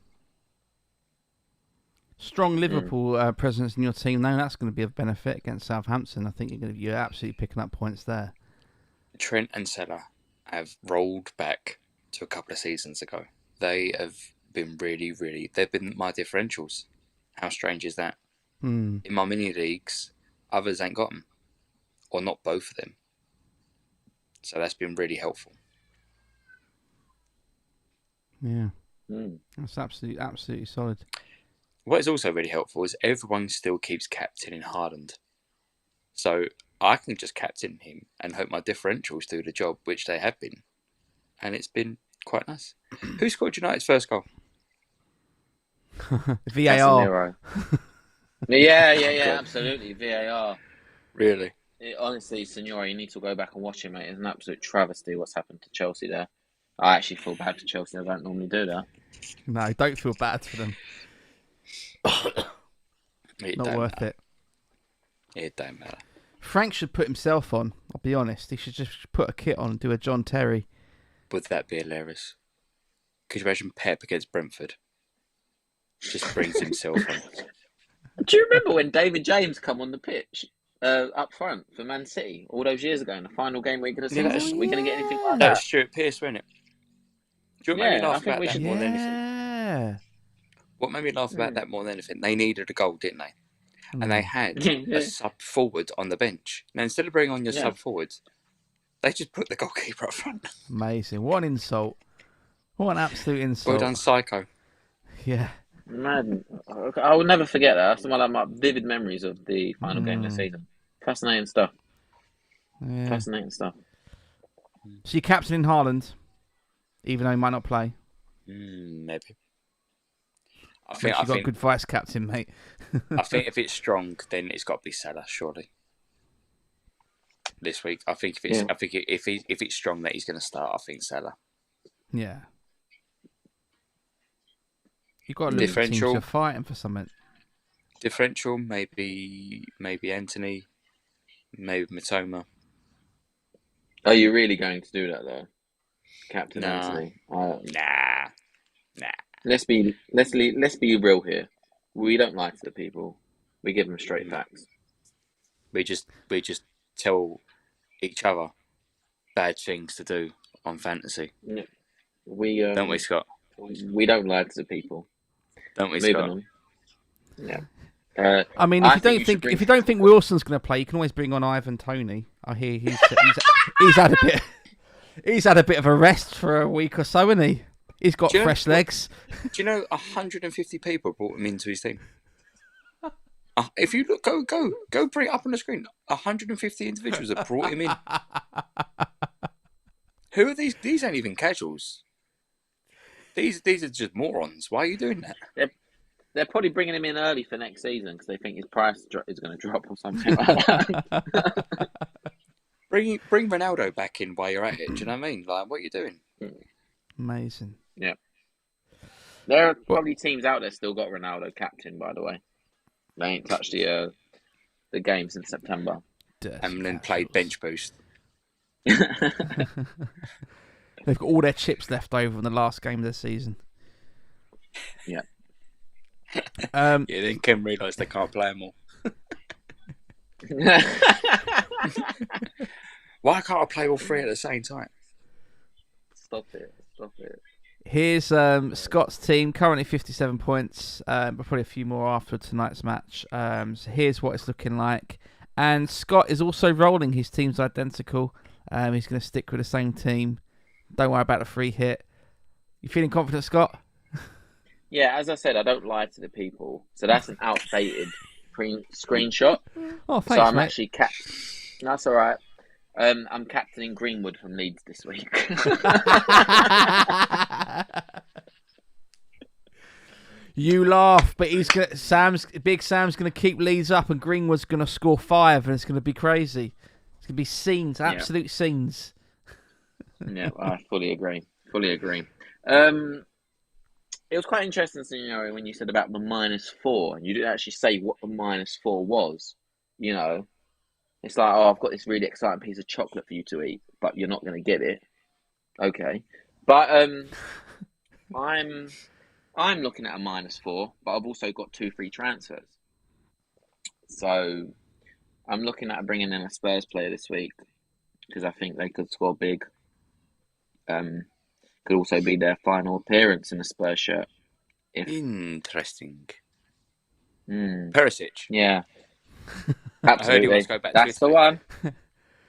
Strong Liverpool presence in your team. Now that's going to be of benefit against Southampton. I think you're absolutely picking up points there. Trent and Salah have rolled back to a couple of seasons ago. They have been really... They've been my differentials. How strange is that? In my mini leagues, others ain't got them. Or not both of them. So that's been really helpful. Yeah. That's absolutely solid. What is also really helpful is everyone still keeps captaining Haaland. So I can just captain him and hope my differentials do the job, which they have been. And it's been quite nice. Who scored United's first goal? VAR. Yeah, absolutely. VAR. Really? Honestly, Signore, you need to go back and watch it, mate. It's an absolute travesty what's happened to Chelsea there. I actually feel bad for Chelsea. I don't normally do that. No, don't feel bad for them. Not worth it. It don't matter. Frank should put himself on, I'll be honest. He should just put a kit on and do a John Terry. Would that be hilarious? Could you imagine Pep against Brentford? Just brings himself on. Do you remember when David James come on the pitch up front for Man City all those years ago in the final game week of the season? Are we going to get anything like that? That was Stuart Pearce, wasn't it? Do you know what made me laugh about that more than anything? Yeah. What made me laugh about that more than anything? They needed a goal, didn't they? And they had a sub forward on the bench. Now, instead of bringing on your sub forwards, they just put the goalkeeper up front. Amazing. What an insult. What an absolute insult. Well done, Psycho. Yeah. Man, I will never forget that. That's one of my vivid memories of the final game of the season. Fascinating stuff. Yeah. Fascinating stuff. So you're captaining Haaland, even though he might not play? Maybe. I think you've got a good vice captain, mate. I think if it's strong, then it's got to be Salah, surely. This week, I think if it's strong that he's going to start, I think Salah. Yeah. You've got to look at teams you're fighting for something. Differential, maybe Anthony, maybe Matoma. Are you really going to do that though, Captain Anthony? Nah. Let's be real here. We don't lie to the people. We give them straight facts. We just tell each other bad things to do on fantasy. No, don't we, Scott? We don't lie to the people. Don't we, Moving Scott? on. Yeah. I mean, if you don't think Wilson's going to play, you can always bring on Ivan Toney. I hear he's had a bit of a rest for a week or so, hasn't he? He's got fresh legs. Do you know 150 people brought him into his team? If you look, go bring it up on the screen. 150 individuals have brought him in. Who are these? These ain't even casuals. These are just morons. Why are you doing that? They're probably bringing him in early for next season because they think his price is going to drop or something like that. Bring Ronaldo back in while you're at it. Do you know what I mean? Like, what are you doing? Amazing. Yeah. There are probably teams out there still got Ronaldo captain, by the way. They ain't touched the games in September. and then played bench boost. They've got all their chips left over in the last game of the season. Yeah. Then Ken realised they can't play them all. Why can't I play all three at the same time? Stop it. Here's Scott's team, currently 57 points, but probably a few more after tonight's match. So here's what it's looking like. And Scott is also rolling. His team's identical. He's going to stick with the same team. Don't worry about the free hit. You feeling confident, Scott? Yeah, as I said, I don't lie to the people. So that's an outdated screenshot. Oh, thanks, so I'm mate. actually That's all right. I'm captaining Greenwood from Leeds this week. You laugh, but Big Sam's gonna keep Leeds up, and Greenwood's gonna score 5, and it's gonna be crazy. It's gonna be scenes, absolute scenes. Yeah, I fully agree. It was quite interesting, when you said about the -4, and you didn't actually say what the -4 was. It's like, I've got this really exciting piece of chocolate for you to eat, but you're not going to get it. Okay, but I'm looking at a -4, but I've also got 2 free transfers. So I'm looking at bringing in a Spurs player this week because I think they could score big. Could also be their final appearance in a Spurs shirt. Interesting. Perisic. Yeah. I heard he Absolutely. wants to go back That's to the one.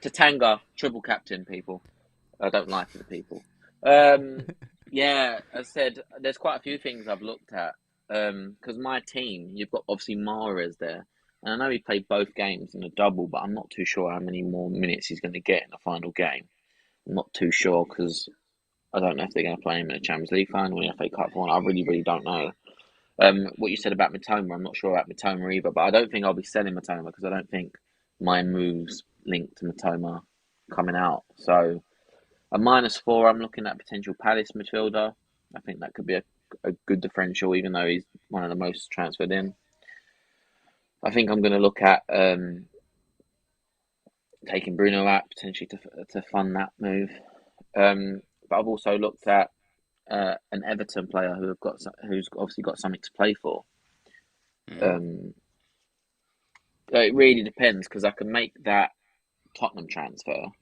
Tatanga, triple captain, people. I don't lie to the people. Yeah, as I said, there's quite a few things I've looked at. Because my team, you've got obviously Mahrez there. And I know he played both games in a double, but I'm not too sure how many more minutes he's going to get in the final game. I'm not too sure because I don't know if they're going to play him in a Champions League final or an FA Cup final. I really, really don't know. What you said about Mitoma, I'm not sure about Mitoma either, but I don't think I'll be selling Mitoma because I don't think my moves linked to Mitoma coming out. So a -4, I'm looking at potential Palace midfielder. I think that could be a good differential, even though he's one of the most transferred in. I think I'm going to look at taking Bruno out potentially to fund that move. But I've also looked at an Everton player who's obviously got something to play for. It really depends because I can make that Tottenham transfer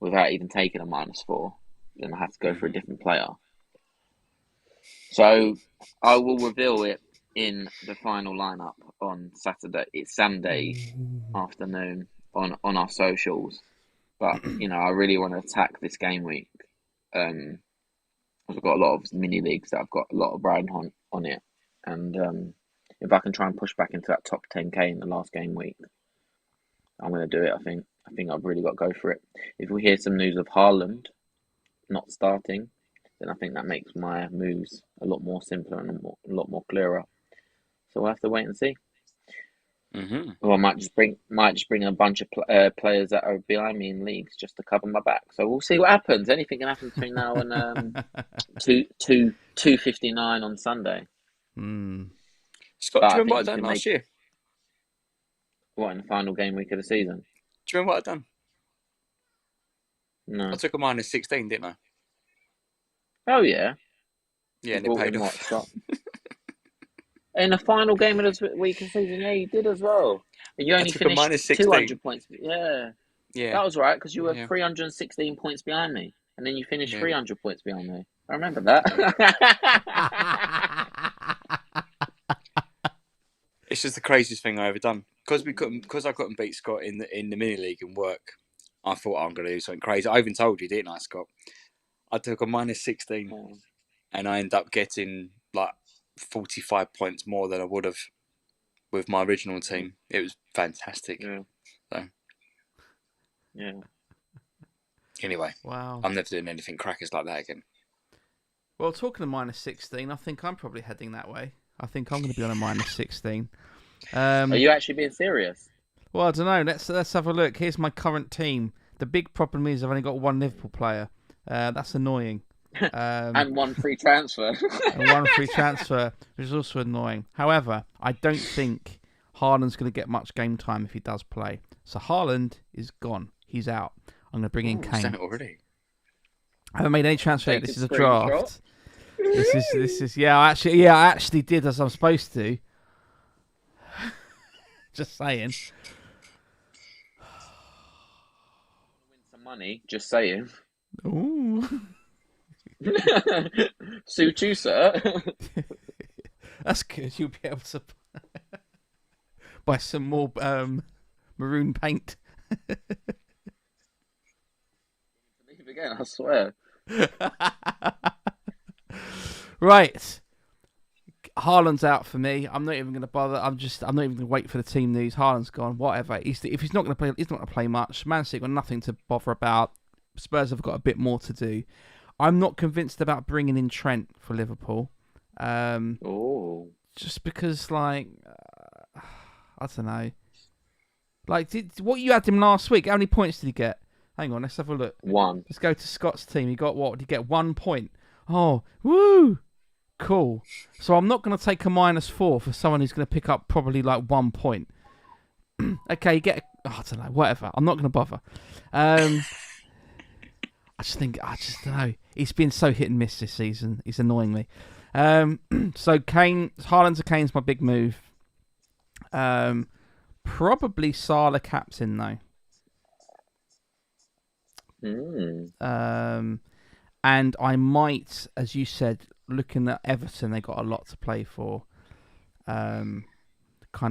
without even taking a -4. Then I have to go for a different player. So I will reveal it in the final lineup on Saturday. It's Sunday afternoon on our socials. But I really want to attack this game week. I've got a lot of mini leagues that I've got a lot of riding on it, and if I can try and push back into that top 10k in the last game week, I'm going to do it. I think I've really got to go for it. If we hear some news of Haaland not starting, then I think that makes my moves a lot more simpler and a lot more clearer. So we'll have to wait and see. Or I might just bring a bunch of players that are behind me in leagues just to cover my back. So we'll see what happens. Anything can happen between now and 2:59 on Sunday. Scott, do you remember what I done last year? What, in the final game week of the season? Do you remember what I done? No. I took a -16, didn't I? Oh yeah. Yeah, and it paid off. Scott? In the final game of the week of the season, yeah, you did as well. And you only finished 200 points. Yeah. That was right, because you were 316 points behind me. And then you finished 300 points behind me. I remember that. It's just the craziest thing I ever done. Because I couldn't beat Scott in the mini league and work, I thought I'm going to do something crazy. I even told you, didn't I, Scott? I took a -16 and I ended up getting like 45 points more than I would have with my original team. It was fantastic. Yeah. So. Yeah. Anyway, wow. I'm never doing anything crackers like that again. Well, talking of -16, I think I'm probably heading that way. I think I'm going to be on a -16. Are you actually being serious? Well, I don't know. Let's have a look. Here's my current team. The big problem is I've only got one Liverpool player. That's annoying. And one free transfer. And one free transfer, which is also annoying. However, I don't think Haaland's going to get much game time if he does play. So Haaland is gone. He's out. I'm going to bring in He's Kane. done it already. I haven't made any transfer yet. Take This a is a screenshot. draft. This is I actually did as I'm supposed to. Just saying. Win some money, just saying. Ooh. Suit you, sir. That's good. You'll be able to buy some more maroon paint. Leave again, I swear. Right. Haaland's out for me. I'm not even going to bother. I'm not even going to wait for the team news. Haaland's gone. Whatever. If he's not going to play, he's not going to play much. Man City got nothing to bother about. Spurs have got a bit more to do. I'm not convinced about bringing in Trent for Liverpool. Just because, like, I don't know. Like, what you had him last week? How many points did he get? Hang on, let's have a look. 1. Let's go to Scott's team. He got what? Did he get 1 point? Oh, woo! Cool. So I'm not going to take a -4 for someone who's going to pick up probably like 1 point. Okay, you get. I don't know. Whatever. I'm not going to bother. I just don't know. He's been so hit and miss this season. He's annoying me. So Haaland's my big move. Probably Salah captain though. And I might, as you said, looking at Everton, they got a lot to play for. Kind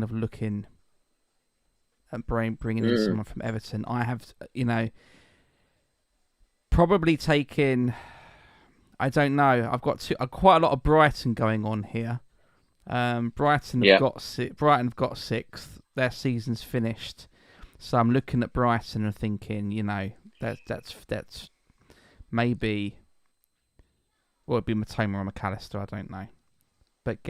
of looking at bringing in someone from Everton. I have, probably taken. I don't know. I've got quite a lot of Brighton going on here. Brighton have got 6th. Their season's finished, so I'm looking at Brighton and thinking, that's maybe. Well, it'd be Matoma or McAllister. I don't know, but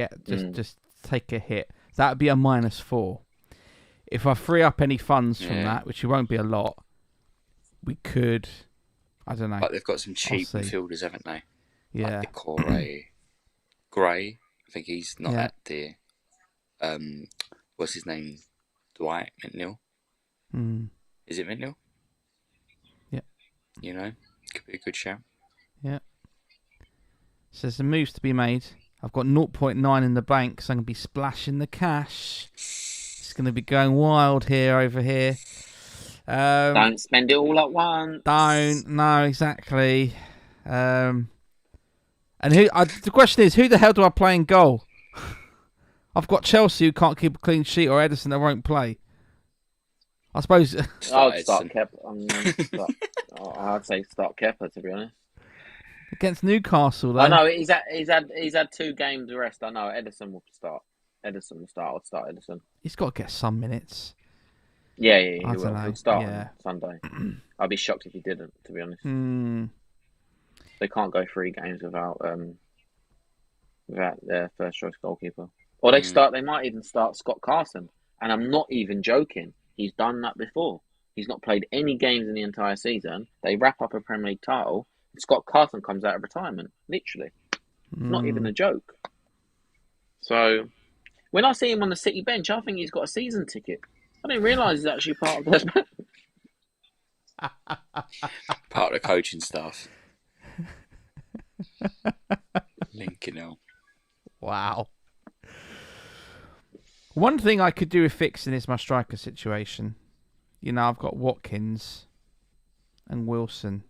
just take a hit. That'd be a -4. If I free up any funds from that, which it won't be a lot, we could. I don't know. But they've got some cheap midfielders, haven't they? Yeah. Like the Gray. I think he's not that dear. What's his name? Dwight McNeil. Is it McNeil? Yeah. Could be a good shout. Yeah. So there's some moves to be made. I've got 0.9 in the bank, so I'm going to be splashing the cash. It's going to be going wild over here. Don't spend it all at once. No, exactly. And the question is, who the hell do I play in goal? I've got Chelsea who can't keep a clean sheet, or Edison that won't play. I suppose. I'd start Kepa. I'd say start Kepa, to be honest. Against Newcastle, though. I know he's had 2 games rest. I know Edison will start. I'd start Edison. He's got to get some minutes. Yeah, I don't know. He'll start on Sunday. I'd be shocked if he didn't, to be honest. They can't go 3 games without their first choice goalkeeper. Or they might even start Scott Carson. And I'm not even joking. He's done that before. He's not played any games in the entire season. They wrap up a Premier League title. And Scott Carson comes out of retirement. Literally. It's not even a joke. So, when I see him on the City bench, I think he's got a season ticket. I didn't realise he's actually part of this. Part of the coaching staff. Lincoln Hill. Wow. One thing I could do with fixing is my striker situation. I've got Watkins and Wilson.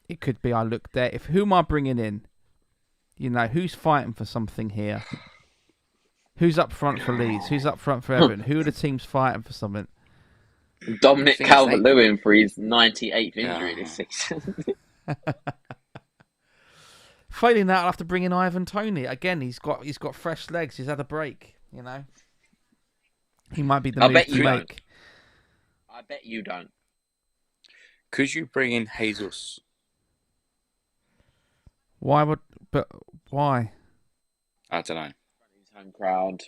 It could be I look there. Who am I bringing in? Who's fighting for something here? Who's up front for Leeds? Who's up front for Everton? Who are the teams fighting for something? Dominic Calvert-Lewin for his 98th injury this season. Failing that, I'll have to bring in Ivan Toney. Again, he's got fresh legs. He's had a break, He might be the move to make. I bet you don't. Could you bring in Jesus? Why? I don't know. His home crowd.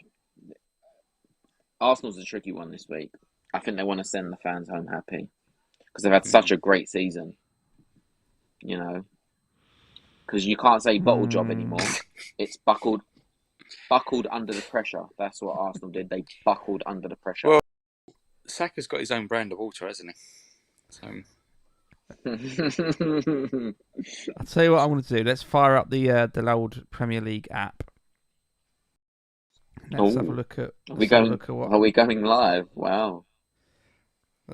Arsenal's a tricky one this week. I think they want to send the fans home happy because they've had such a great season. Because you can't say bottle job anymore. It's buckled buckled under the pressure. That's what Arsenal did. They buckled under the pressure. Well, Saka's got his own brand of water, hasn't he? So I'll tell you what I'm going to do. Let's fire up the old Premier League app. Let's have a look at. Are we going live? Wow.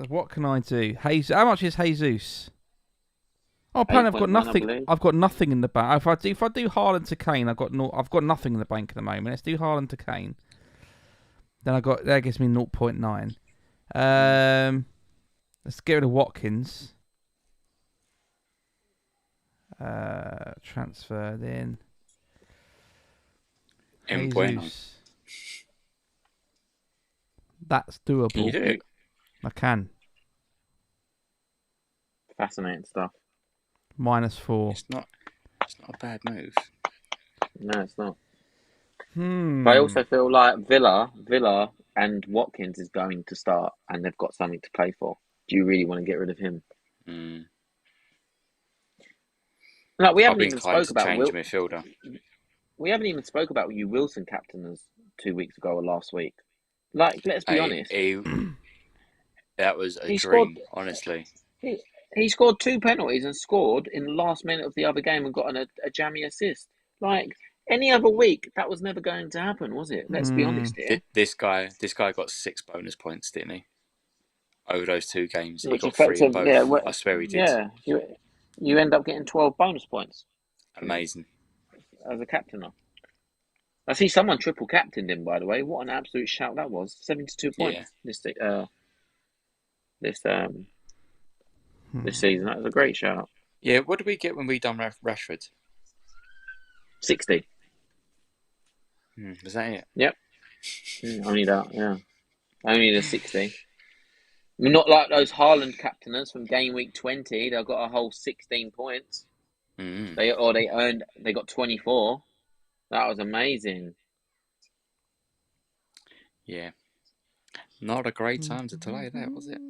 What can I do? How much is Jesus? Oh, apparently I've got 8.1, I nothing. believe. I've got nothing in the bank. If I do Haaland to Kane, I've got nothing in the bank at the moment. Let's do Haaland to Kane. Then that gives me 0.9. Let's get rid of Watkins. Transferred in. Jesus. That's doable. can you do it? I can. Fascinating stuff. -4. It's not a bad move. No, it's not. But I also feel like Villa and Watkins is going to start, and they've got something to play for. Do you really want to get rid of him? Like, we I'll haven't be even inclined spoke to about change midfielder. we haven't even spoke about you Wilson captain 2 weeks ago or last week. Like, let's be honest. That was a He dream, scored- honestly. He scored 2 penalties and scored in the last minute of the other game and got a jammy assist. Like, any other week, that was never going to happen, was it? Let's be honest here. This guy got 6 bonus points, didn't he? Over those 2 games, he Which got 3 in both. yeah, I swear he did. Yeah, you end up getting 12 bonus points Amazing. as a captainer. I see someone triple captained him, by the way. What an absolute shout that was! 72 points this season. That was a great shout. Yeah, what did we get when we done Rashford? 60. Was that it? Yep. Only that, yeah. Only the 60. Not like those Haaland captainers from Gameweek 20. They've got a whole 16 points. They got 24. That was amazing. Yeah. Not a great time to delay that, was it?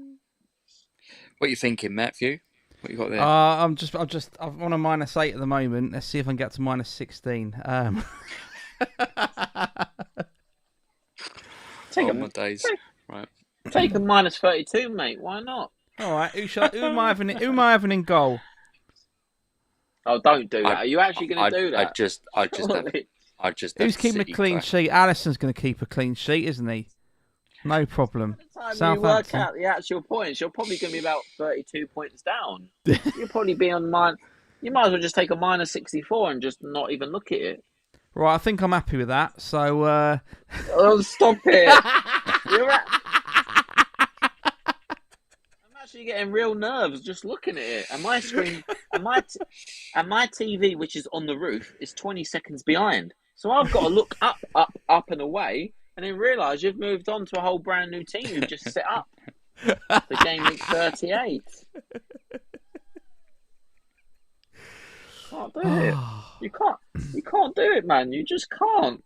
What are you thinking, Matthew? What you got there? I'm on a -8 at the moment. Let's see if I can get to -16. My days. Right. Take a -32, mate. Why not? All right. Who am I having in goal? Oh, don't do that. Are you actually going to do that? Who's keeping a clean sheet? Alisson's going to keep a clean sheet, isn't he? No problem. By the time you work out the actual points, you're probably going to be about 32 points down. You'll probably be on mine. You might as well just take a -64 and just not even look at it. Right, I think I'm happy with that. So, Oh, stop it! I'm actually getting real nerves just looking at it. And my screen, and my TV, which is on the roof, is 20 seconds behind. So I've got to look up and away, and then realise you've moved on to a whole brand new team you've just set up for Gameweek 38. Can't do it. You can't do it, man. You just can't.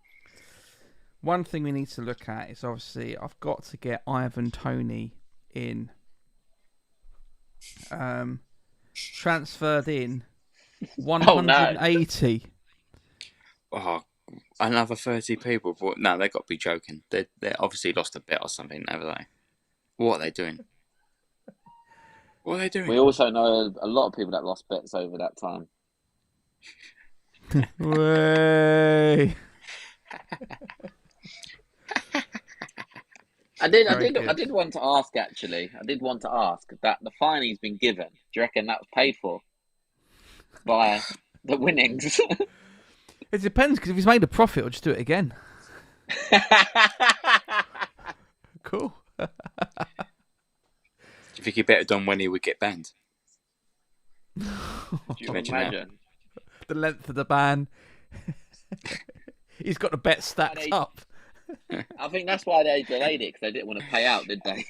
One thing we need to look at is obviously I've got to get Ivan Toney in. Transferred in 180. Oh, another 30 people. But no, they've got to be joking. They obviously lost a bet or something, haven't they? What are they doing? We also know a lot of people that lost bets over that time. Way. I did want to ask, actually. I did want to ask that the fine he's been given, do you reckon that was paid for by the winnings? It depends, because if he's made a profit, I'll just do it again. Cool. Do you think he better done when he would get banned? Do you imagine? The length of the ban. He's got the bet stacked up. I think that's why they delayed it, because they didn't want to pay out, did they?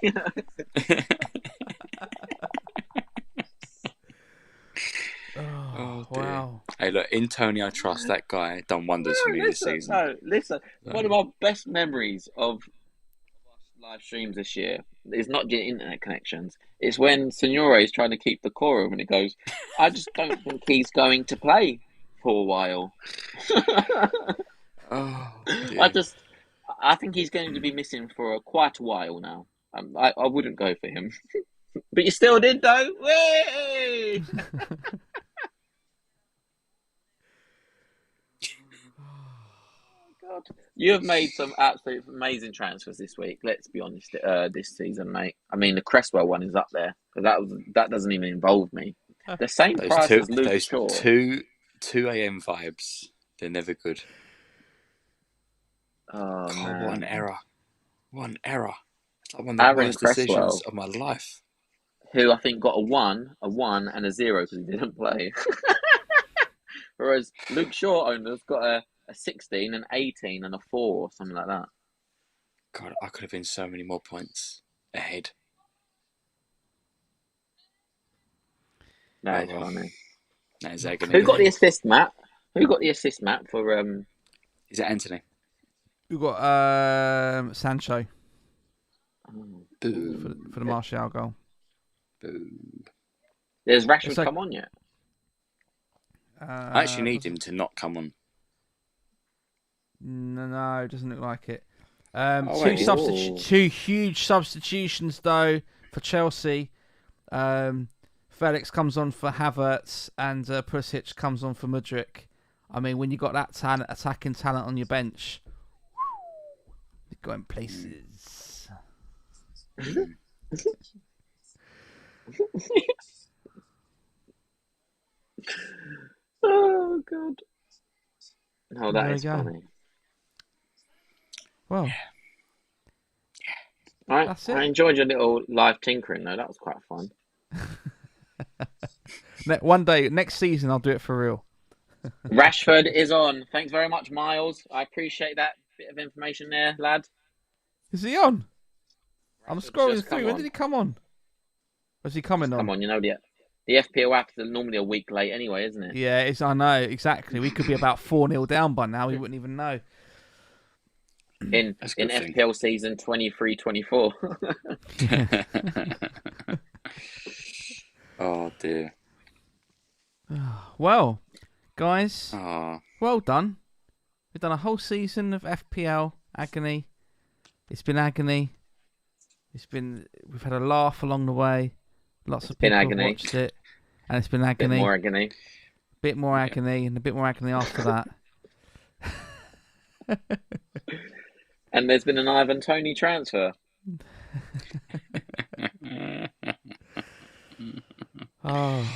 Oh, wow. Hey, look, in Tony, I trust that guy. Done wonders for me this season. No, listen. One of my best memories of live streams this year is not getting internet connections. It's when Signore is trying to keep the quorum and it goes, I just don't think he's going to play for a while. Oh, I dear. I think he's going to be missing for quite a while now. I wouldn't go for him, but you still did though. Way! God, you have made some absolute amazing transfers this week. Let's be honest, this season, mate. I mean, the Cresswell one is up there because that doesn't even involve me. The same Those price two, as Luke those Shaw. two AM vibes. They're never good. Oh God, man, what an error! What an error! It's like one of the Aaron worst decisions Cresswell, of my life. who I think got a 1, and a 0 because he didn't play. Whereas Luke Shaw owners got a 16, an 18, and a 4 or something like that. God, I could have been so many more points ahead. That Oh is well, funny. that is agony. Who got the assist, Matt? Who got the assist, Matt, for Is it Anthony? We've got Sancho Boo. for the Martial goal. Boo. There's Rashford It's like- come on yet? I actually need him to not come on. No, it doesn't look like it. Oh, wait. Two huge substitutions though for Chelsea. Felix comes on for Havertz and Pulisic comes on for Mudryk. I mean, when you got that attacking talent on your bench, you're going places. Oh god. No, There that we is go. funny. Well, that's it. I enjoyed your little live tinkering though. That was quite fun. One day, next season, I'll do it for real. Rashford is on. Thanks very much, Miles. I appreciate that bit of information there, lad. Is he on? I'm Rashford's scrolling just come through. When on. did he come on? Was he coming on? Come on, you know the FPL app is normally a week late anyway, isn't it? Yeah, I know exactly. We could be about 4-0 down by now. We wouldn't even know. In That's a good thing. FPL season 23-24. Oh dear. Well, guys, Oh, well done. We've done a whole season of FPL Agony. It's been agony. We've had a laugh along the way. Lots of been people have agony. watched it, and it's been Bit agony. more agony. Bit more agony, and a bit more agony after that. And there's been an Ivan Toney transfer. Oh,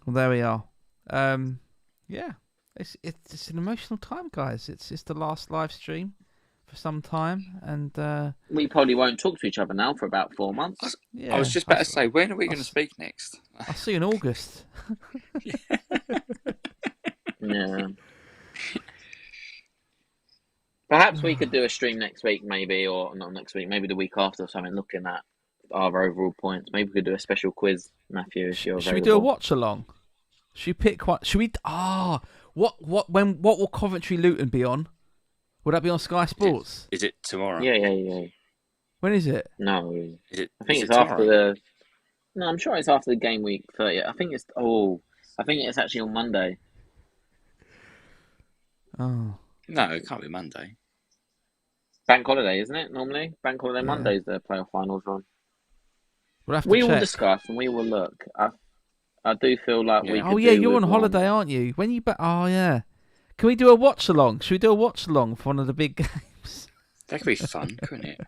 well, there we are. Yeah, it's an emotional time, guys. It's the last live stream for some time, and We probably won't talk to each other now for about 4 months. yeah, I was just about to say, when are we going to speak next? I'll see you in August. Yeah. Perhaps we could do a stream next week, maybe, or not next week, maybe the week after or something, looking at our overall points. Maybe we could do a special quiz, Matthew, if you're Should we available. do a watch along? Should we pick one? Should we? What will Coventry Luton be on? Would that be on Sky Sports? Is it tomorrow? Yeah. When is it? No, Is it? I think is it's it after tomorrow? No, I'm sure it's after the game week 30. I think it's actually on Monday. Oh, No, it can't be Monday. Bank holiday, isn't it? Normally, Bank holiday Yeah. Monday's the playoff finals run. we'll have to We check. will discuss and we will look. I do feel like we Yeah. could Oh yeah, do you're with on one. holiday, aren't you? When you Oh yeah. Can we do a watch along? Should we do a watch along for one of the big games? That could be fun, couldn't it?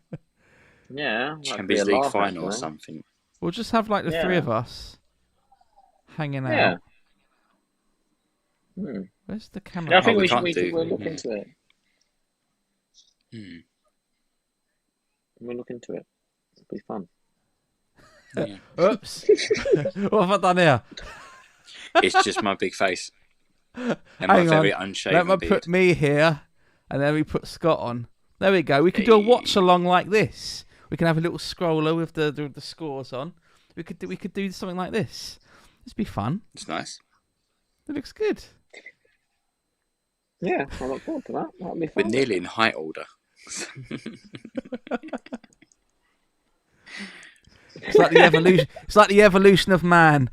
Yeah, that'd be Champions a League laugh, final or actually. something. We'll just have like the three Yeah. of us hanging out. Yeah. Where's the camera? Yeah, I think we we should. can't We do- will look yeah. into it. Hmm. We'll look into it. It'll be fun. Yeah. Oops. What have I done here? It's just my big face and my Hang very on. unshaven Let me beard. put me here, and then we put Scott on. There we go. We could do a watch along like this. We can have a little scroller with the scores on. We could do something like this. This would be fun. It's nice. It looks good. Yeah, I look forward to that. That'll be We're fun. nearly in height order. It's like the evolution. It's like the evolution of man.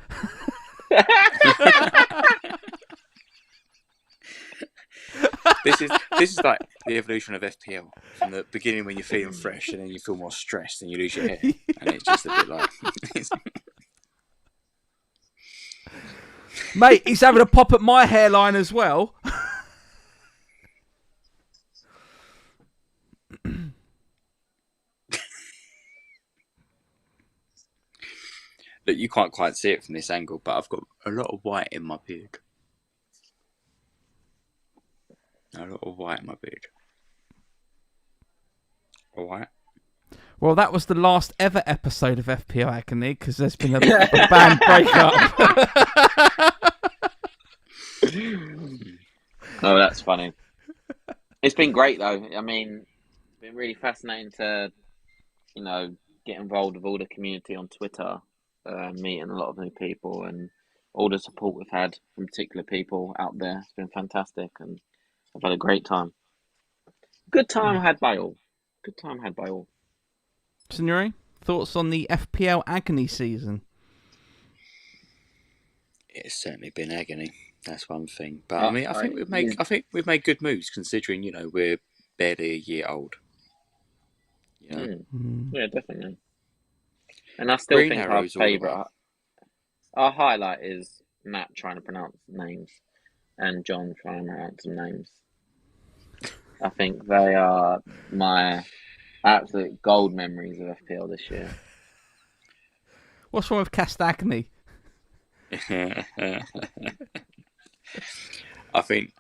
This is like the evolution of FPL. From the beginning when you're feeling fresh, and then you feel more stressed, and you lose your hair, and it's just a bit like. Mate, he's having a pop at my hairline as well. Look, you can't quite see it from this angle, but I've got a lot of white in my beard. A lot of white in my beard. All right. Well, that was the last ever episode of FPL Agony because there's been a band breakup. Oh, that's funny. It's been great though. I mean, it's been really fascinating to, get involved with all the community on Twitter, meeting a lot of new people, and all the support we've had from particular people out there. It's been fantastic, and I've had a great time. Good time had by all. Good time had by all. Signore, thoughts on the FPL Agony season? It's certainly been agony. That's one thing. But I think we've made good moves considering we're barely a year old. Yeah, definitely. And I still Green think arrows all the way. our highlight is Matt trying to pronounce names and John trying to pronounce some names. I think they are my absolute gold memories of FPL this year. What's wrong with Castagny? I think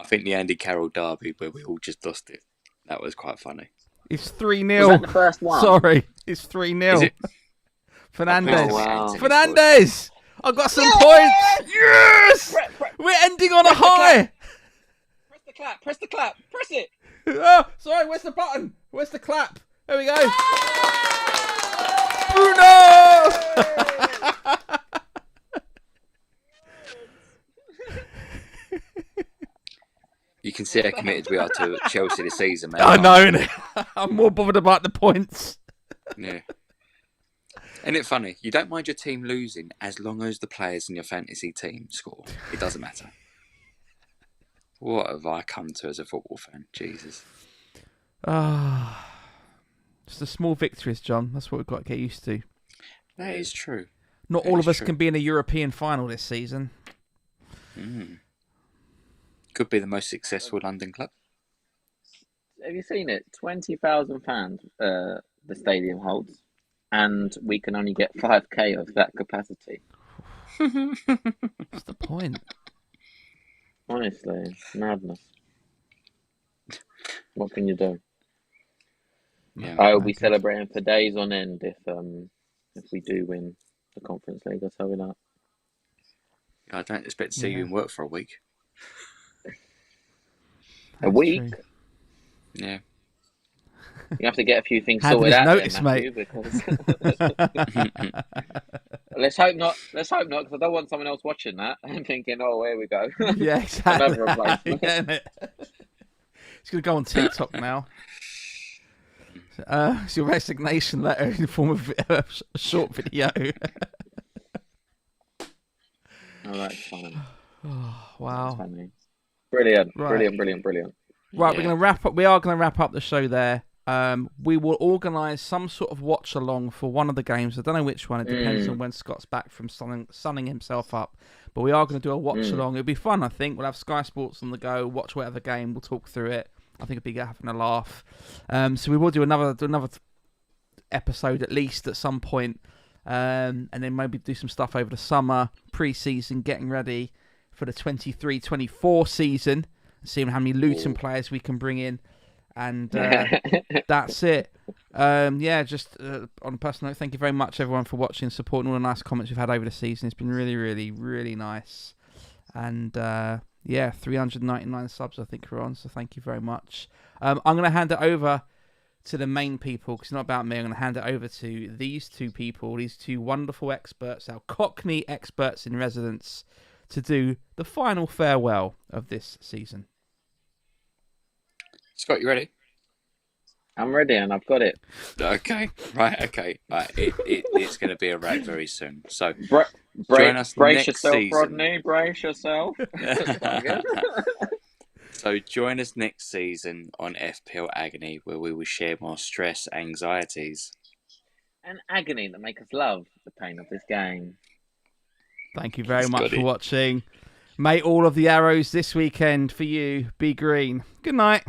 the Andy Carroll derby where we all just lost it. That was quite funny. It's 3-0. Was that the first one? Sorry, it's 3-0. Is it? Fernandez. Oh, wow. Fernandez! I got some points! Yes! We're ending on a high! Press the clap, press the clap, press it! Oh, sorry, where's the button? Where's the clap? There we go. Bruno! You can see how committed we are to Chelsea this season, man. I know, innit? I'm more bothered about the points. Yeah. Isn't it funny? You don't mind your team losing as long as the players in your fantasy team score. It doesn't matter. What have I come to as a football fan? Jesus. Just the small victories, John. That's what we've got to get used to. That is true. Not all of us can be in a European final this season. Could be the most successful London club. Have you seen it? 20,000 fans the stadium holds, and we can only get 5k of that capacity. What's the point? Honestly, madness. What can you do? Yeah, I will be celebrating for days on end if we do win the Conference League. I'll tell you that. I don't expect to see you in work for a week. A week? True. Yeah. You have to get a few things Hand sorted this out, notice, then, Matthew, because let's hope not. Let's hope not, because I don't want someone else watching that and thinking, "Oh, here we go." Yeah, exactly. Another replacement. Yeah, it's going to go on TikTok now. It's your resignation letter in the form of a short video. Oh, that's fine. Wow. That's funny. Brilliant, Right. brilliant. Right, Yeah. we're going to wrap up. We are going to wrap up the show there. We will organise some sort of watch along for one of the games. I don't know which one. It depends on when Scott's back from sunning himself up. But we are going to do a watch along. It'll be fun, I think. We'll have Sky Sports on the go. Watch whatever game. We'll talk through it. I think it'll be having a laugh. So we will do another episode at least at some point, and then maybe do some stuff over the summer, pre-season, getting ready for the 23-24 season, seeing how many Luton players we can bring in, and that's it. Just on a personal note, thank you very much everyone for watching, supporting all the nice comments we've had over the season. It's been really, really, really nice, and 399 subs I think we're on, so thank you very much. I'm going to hand it over to the main people, because it's not about me. I'm going to hand it over to these two people, these two wonderful experts, our Cockney experts in residence, to do the final farewell of this season. Scott, you ready? I'm ready, and I've got it. Okay. It's going to be a wrap very soon. So Brace us brace next yourself, season. Rodney. Brace yourself. So join us next season on FPL Agony, where we will share more stress, anxieties, and agony that make us love the pain of this game. Thank you very much Scotty. for watching. May all of the arrows this weekend for you be green. Good night.